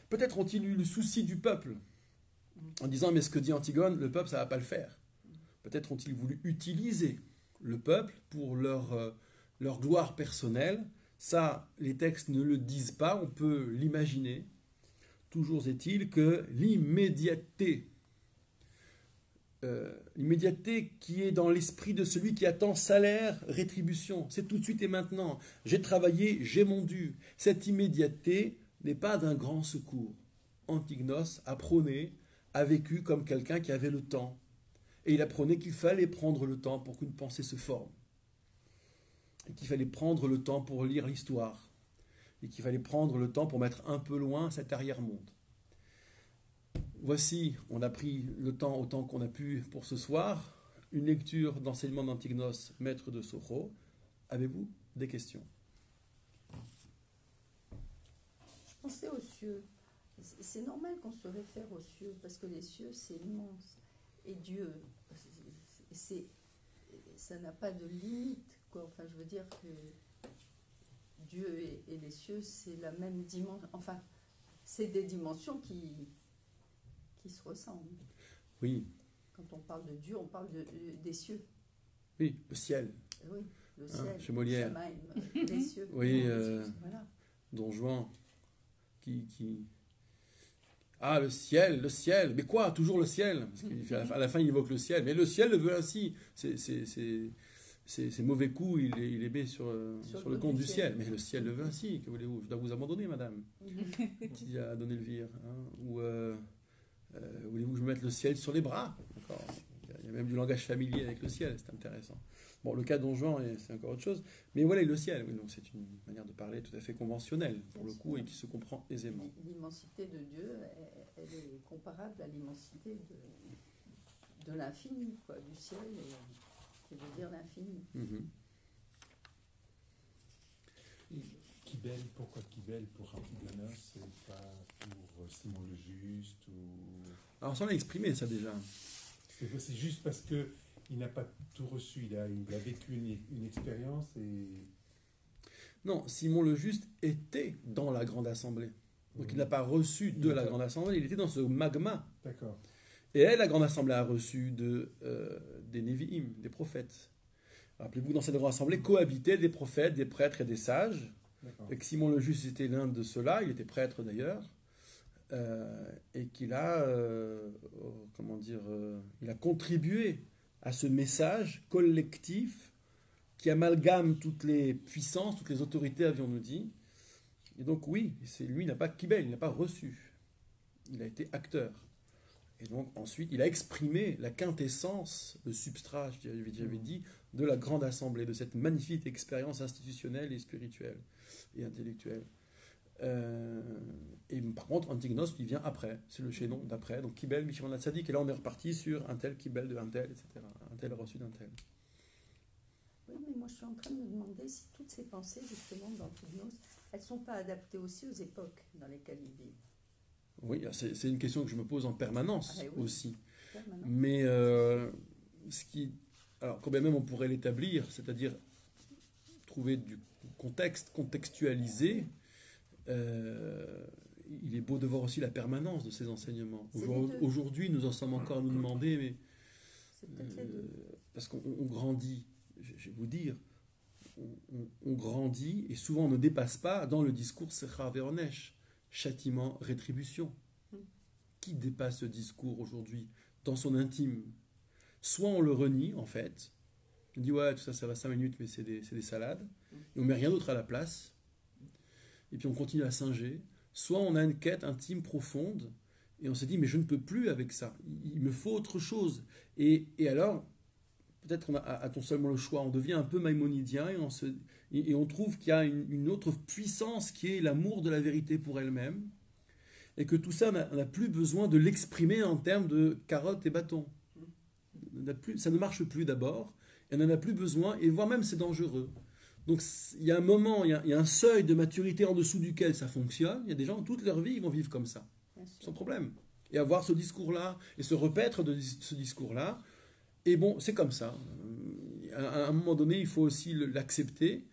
Peut-être ont-ils eu le souci du peuple, en disant, mais ce que dit Antigone, le peuple, ça ne va pas le faire. Peut-être ont-ils voulu utiliser le peuple pour leur gloire personnelle. Ça, les textes ne le disent pas, on peut l'imaginer. Toujours est-il que l'immédiateté qui est dans l'esprit de celui qui attend salaire, rétribution, c'est tout de suite et maintenant. J'ai travaillé, j'ai mon dû. Cette immédiateté n'est pas d'un grand secours. Antignos a prôné, a vécu comme quelqu'un qui avait le temps. Et il apprenait qu'il fallait prendre le temps pour qu'une pensée se forme. Et qu'il fallait prendre le temps pour lire l'histoire. Et qu'il fallait prendre le temps pour mettre un peu loin cet arrière-monde. Voici, on a pris le temps autant qu'on a pu pour ce soir. Une lecture d'enseignement d'Antignos, maître de Socho. Avez-vous des questions? Je pensais aux cieux. C'est normal qu'on se réfère aux cieux, parce que les cieux, c'est immense. Et Dieu, ça n'a pas de limite, quoi. Enfin, je veux dire que Dieu et les cieux, c'est la même dimension. Enfin, c'est des dimensions qui se ressemblent. Oui. Quand on parle de Dieu, on parle des cieux. Oui, le ciel. Oui, le ciel. Chez Molière. Shamaim, les cieux. Oui, voilà. Don Juan. Ah, le ciel. Mais quoi? Toujours le ciel. Parce à la fin, il évoque le ciel. Mais le ciel le veut ainsi. C'est mauvais coup, il est mis sur le compte du ciel. Mais le ciel le veut ainsi. Que voulez-vous? Je dois vous abandonner, madame, qui a donné le vire. Ou voulez-vous que je me mette le ciel sur les bras? D'accord. Il y a même du langage familier avec le ciel, c'est intéressant. Bon, le cas de Don Juan, c'est encore autre chose. Mais voilà, le ciel, oui, donc c'est une manière de parler tout à fait conventionnelle, pour le coup, et qui se comprend aisément. L'immensité de Dieu, elle est comparable à l'immensité de l'infini, quoi, du ciel, qui veut dire l'infini. Kibel, pourquoi Kibel pour Antigonos et pas pour Simon le Juste Alors, ça, on a exprimé ça déjà. C'est juste parce que il n'a pas tout reçu, il a vécu une expérience et... Non, Simon le Juste était dans la Grande Assemblée. Donc il n'a pas reçu de la Grande Assemblée, il était dans ce magma. D'accord. Et elle, la Grande Assemblée a reçu des Névi'im, des prophètes. Rappelez-vous, dans cette Grande Assemblée cohabitaient des prophètes, des prêtres et des sages. Et que Simon le Juste était l'un de ceux-là, il était prêtre d'ailleurs. Et qu'il a, il a contribué à ce message collectif qui amalgame toutes les puissances, toutes les autorités, avions-nous dit. Et donc oui, lui n'a pas kibel, il n'a pas reçu. Il a été acteur. Et donc ensuite, il a exprimé la quintessence, le substrat, j'avais dit, de la grande assemblée, de cette magnifique expérience institutionnelle et spirituelle et intellectuelle. Et par contre, Antignos, il vient après, c'est le chaînon d'après, donc Kibel, Mishimon Hatzadik, et là on est reparti sur un tel Kibel de un tel, etc. Un tel reçu d'un tel. Oui, mais moi je suis en train de me demander si toutes ces pensées, justement, d'Antignos, elles ne sont pas adaptées aussi aux époques dans lesquelles il vit. Oui, c'est une question que je me pose en permanence aussi. Permanent. Mais alors quand bien même on pourrait l'établir, c'est-à-dire trouver du contexte, contextualiser, il est beau de voir aussi la permanence de ces enseignements. Aujourd'hui, nous en sommes encore à nous demander, mais parce qu'on grandit, je vais vous dire, on grandit et souvent on ne dépasse pas dans le discours Sechar Veronesh, châtiment, rétribution. Qui dépasse ce discours aujourd'hui dans son intime? Soit on le renie en fait, on dit ouais tout ça va 5 minutes mais c'est des salades, et on met rien d'autre à la place, et puis on continue à singer. Soit on a une quête intime profonde et on se dit mais je ne peux plus avec ça, il me faut autre chose, et alors peut-être a-t-on seulement le choix, on devient un peu maïmonidien et on trouve qu'il y a une autre puissance qui est l'amour de la vérité pour elle-même, et que tout ça, on n'a plus besoin de l'exprimer en termes de carottes et bâtons. Ça ne marche plus d'abord, et on n'en a plus besoin, et voire même c'est dangereux Donc il y a un moment, il y a un seuil de maturité en dessous duquel ça fonctionne. Il y a des gens, toute leur vie, ils vont vivre comme ça, Bien sûr. sans problème. Et avoir ce discours-là, et se repaître de ce discours-là. Et bon, c'est comme ça. À un moment donné, il faut aussi l'accepter.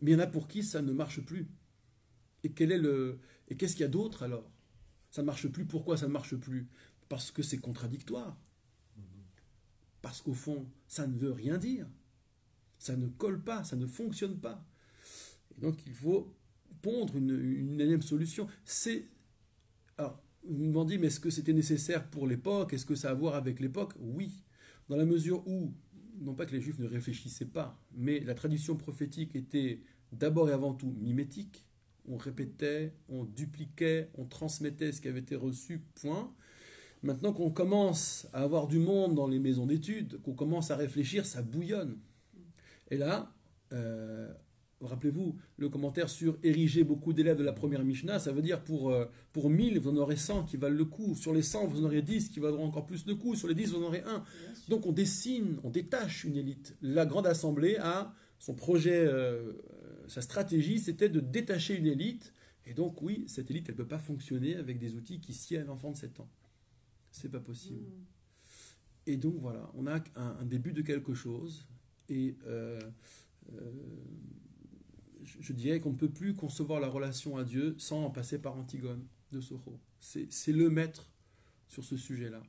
Mais il y en a pour qui ça ne marche plus. Et qu'est-ce qu'il y a d'autre alors? Ça ne marche plus. Pourquoi ça ne marche plus? Parce que c'est contradictoire. Parce qu'au fond, ça ne veut rien dire. Ça ne colle pas, ça ne fonctionne pas. Et donc il faut pondre une énième solution. Alors, vous me demandez, mais est-ce que c'était nécessaire pour l'époque? Est-ce que ça a à voir avec l'époque? Oui. Dans la mesure où, non pas que les Juifs ne réfléchissaient pas, mais la tradition prophétique était d'abord et avant tout mimétique. On répétait, on dupliquait, on transmettait ce qui avait été reçu, point. Maintenant qu'on commence à avoir du monde dans les maisons d'études, qu'on commence à réfléchir, ça bouillonne. Et là, rappelez-vous, le commentaire sur ériger beaucoup d'élèves de la première Mishnah, ça veut dire pour 1000, vous en aurez 100 qui valent le coup. Sur les 100, vous en aurez 10 qui vaudront encore plus le coup. Sur les 10, vous en aurez un. Donc on dessine, on détache une élite. La Grande Assemblée a son projet, sa stratégie, c'était de détacher une élite. Et donc oui, cette élite, elle ne peut pas fonctionner avec des outils qui sied à l'enfant de 7 ans. C'est pas possible. Et donc voilà, on a un début de quelque chose. Et je dirais qu'on ne peut plus concevoir la relation à Dieu sans en passer par Antigone de Soro. C'est le maître sur ce sujet-là.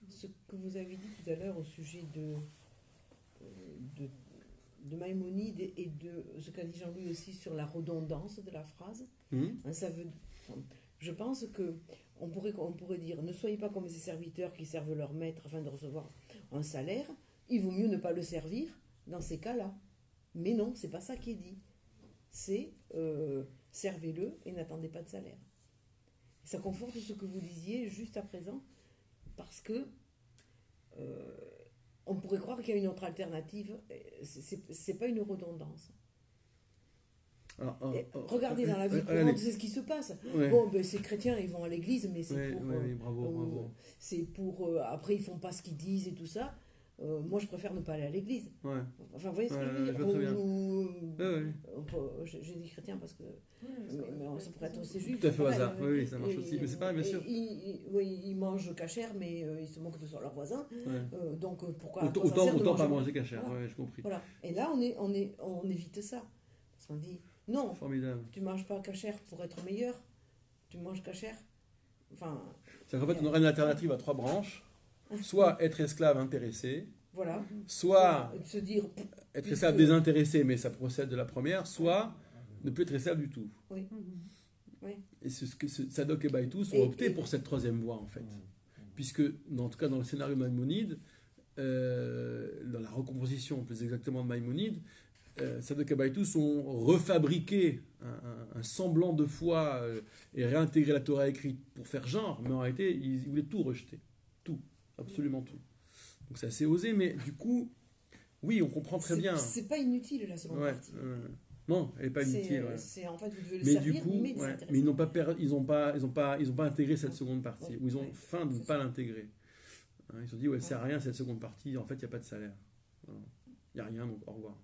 Ce que vous avez dit tout à l'heure au sujet de Maïmonide et de ce qu'a dit Jean-Louis aussi sur la redondance de la phrase, ça veut, je pense que on pourrait dire, ne soyez pas comme ces serviteurs qui servent leur maître afin de recevoir un salaire. Il vaut mieux ne pas le servir dans ces cas-là. Mais non, c'est pas ça qui est dit. C'est servez-le et n'attendez pas de salaire. Ça conforte ce que vous disiez juste à présent, parce que on pourrait croire qu'il y a une autre alternative. C'est pas une redondance. Regardez dans la vie courante, c'est ce qui se passe. Ouais. Bon, ben, ces chrétiens, ils vont à l'église, mais c'est Ouais, pour... ouais, bravo. c'est pour... après, ils font pas ce qu'ils disent et tout ça. Moi, je préfère ne pas aller à l'église. Ouais. Enfin, vous voyez ce que je veux dire? je vois très bien. J'ai dit chrétien parce que... mais ça pourrait être aussi juif. Tout à fait au pareil, hasard. Oui, ça marche aussi. Mais c'est pareil, bien sûr. Ils mangent cachère, mais ils se moquent de leurs voisins. Ouais. Donc, pourquoi... Autant pas manger cachère. Voilà. Ouais, je compris. Voilà. Et là, on évite ça. Parce qu'on dit, non, Formidable. tu manges pas cachère pour être meilleur. Tu manges cachère. Enfin... C'est qu'en fait, on aurait une alternative à 3 branches. Soit être esclave intéressé, Voilà. soit Se dire... être esclave désintéressé, mais ça procède de la première, soit ne plus être esclave du tout. Oui. Oui. Et c'est ce que Sadok et Baïtous ont opté pour cette troisième voie, en fait. Puisque, en tout cas dans le scénario de Maïmonide, dans la recomposition plus exactement de Maïmonide, Sadok et Baïtous ont refabriqué un semblant de foi et réintégré la Torah écrite pour faire genre, mais en réalité, ils voulaient tout rejeter. Tout. Absolument tout. Donc c'est assez osé, mais du coup, oui, on comprend très bien. C'est pas inutile la seconde partie. Non, elle n'est pas inutile. C'est en fait, vous devez le Mais servir, du coup, mais ils n'ont pas ils ont pas intégré cette seconde partie. Ou ils ont faim de ne pas l'intégrer. Ils se sont dit, ouais, ça sert à rien cette seconde partie. En fait, il n'y a pas de salaire. Il n'y a rien, donc au revoir.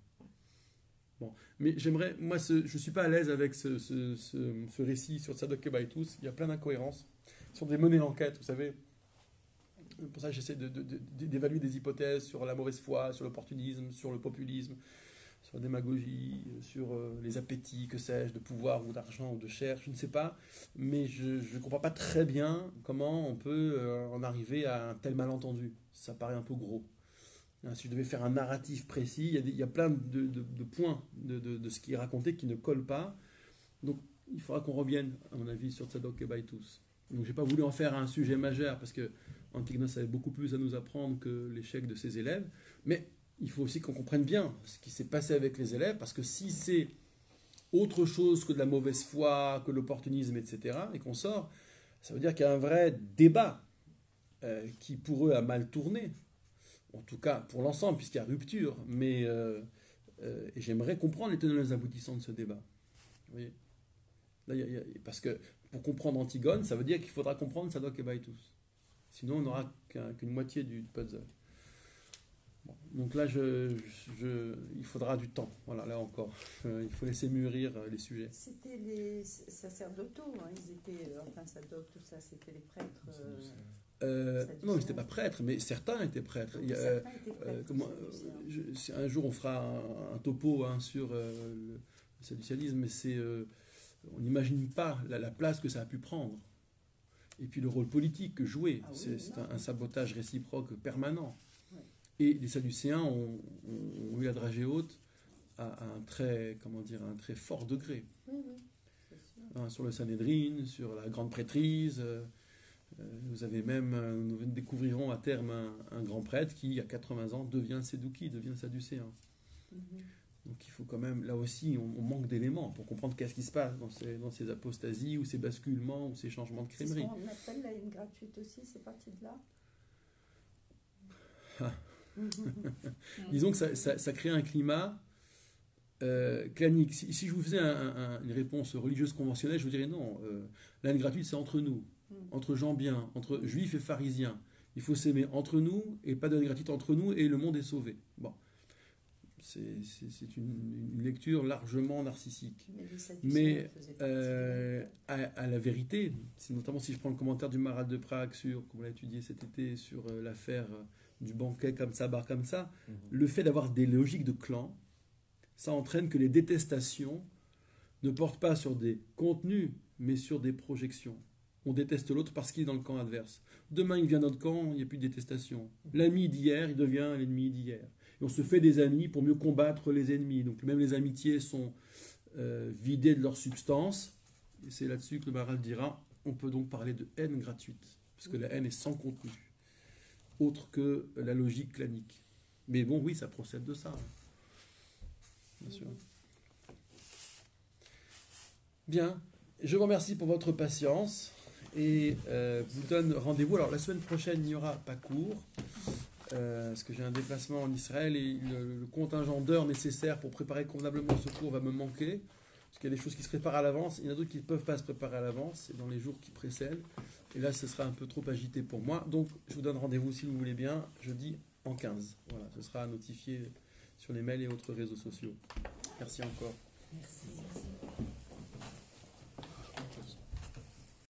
Bon, mais j'aimerais, moi, je ne suis pas à l'aise avec ce récit sur Sadok et Baïtous. Il y a plein d'incohérences. Ce sont des menées d'enquête, vous savez. Pour ça, j'essaie d'évaluer des hypothèses sur la mauvaise foi, sur l'opportunisme, sur le populisme, sur la démagogie, sur les appétits, que sais-je, de pouvoir ou d'argent ou de chair, je ne sais pas. Mais je ne comprends pas très bien comment on peut en arriver à un tel malentendu. Ça paraît un peu gros. Si je devais faire un narratif précis, il y a plein de points de ce qui est raconté qui ne collent pas. Donc, il faudra qu'on revienne, à mon avis, sur Tzadok et Baïtous. Donc, je n'ai pas voulu en faire un sujet majeur parce que Antignos avait beaucoup plus à nous apprendre que l'échec de ses élèves. Mais il faut aussi qu'on comprenne bien ce qui s'est passé avec les élèves, parce que si c'est autre chose que de la mauvaise foi, que l'opportunisme, etc., et qu'on sort, ça veut dire qu'il y a un vrai débat qui, pour eux, a mal tourné. En tout cas, pour l'ensemble, puisqu'il y a rupture. Mais et j'aimerais comprendre les tenants et les aboutissants de ce débat. Vous voyez ? Là, parce que pour comprendre Antigone, ça veut dire qu'il faudra comprendre Sadok et Baïtous. Sinon, on n'aura qu'une moitié du puzzle. Bon, donc là, il faudra du temps. Voilà, là encore, il faut laisser mûrir les sujets. C'était les sacerdotaux, hein, ils étaient, enfin, sacerdotes, tout ça, c'était les prêtres. Non, ils n'étaient pas prêtres, mais certains étaient prêtres. Certains étaient prêtres. Un jour, on fera un topo sur le sadducianisme, mais on n'imagine pas la place que ça a pu prendre. Et puis le rôle politique que jouer, Ah oui, c'est un sabotage réciproque permanent. Ouais. Et les Sadducéens ont eu la dragée haute à un très fort degré. Oui, c'est sûr. Sur le Sanhédrin, sur la grande prêtrise. Vous avez même, nous découvrirons à terme un grand prêtre qui, à 80 ans, devient sédouki, devient sadducéen. Donc il faut quand même, là aussi, on manque d'éléments pour comprendre qu'est-ce qui se passe dans ces apostasies, ou ces basculements, ou ces changements de C'est crémerie. ce qu'on appelle la haine gratuite aussi, c'est parti de là. Disons que ça crée un climat clanique. Si je vous faisais une réponse religieuse conventionnelle, je vous dirais non, la haine gratuite, c'est entre nous, entre gens bien, entre juifs et pharisiens. Il faut s'aimer entre nous, et pas de haine gratuite entre nous, et le monde est sauvé. Bon. C'est une lecture largement narcissique. Mais à la vérité, notamment si je prends le commentaire du Maharal de Prague comme on l'a étudié cet été, sur l'affaire du banquet comme ça, bar comme ça, le fait d'avoir des logiques de clan, ça entraîne que les détestations ne portent pas sur des contenus, mais sur des projections. On déteste l'autre parce qu'il est dans le camp adverse. Demain, il vient dans notre camp, il n'y a plus de détestation. L'ami d'hier, il devient l'ennemi d'hier. Et on se fait des amis pour mieux combattre les ennemis. Donc même les amitiés sont vidées de leur substance. Et c'est là-dessus que le Maharal dira, on peut donc parler de haine gratuite. Parce que la haine est sans contenu. Autre que la logique clanique. Mais bon, oui, ça procède de ça. Bien sûr. Bien. Je vous remercie pour votre patience. Et vous donne rendez-vous. Alors la semaine prochaine, il n'y aura pas cours. Parce que j'ai un déplacement en Israël et le contingent d'heures nécessaires pour préparer convenablement ce cours va me manquer. Parce qu'il y a des choses qui se préparent à l'avance. Il y en a d'autres qui ne peuvent pas se préparer à l'avance. C'est dans les jours qui précèdent. Et là, ce sera un peu trop agité pour moi. Donc, je vous donne rendez-vous, si vous voulez bien, jeudi en 15. Voilà, ce sera notifié sur les mails et autres réseaux sociaux. Merci encore. Merci.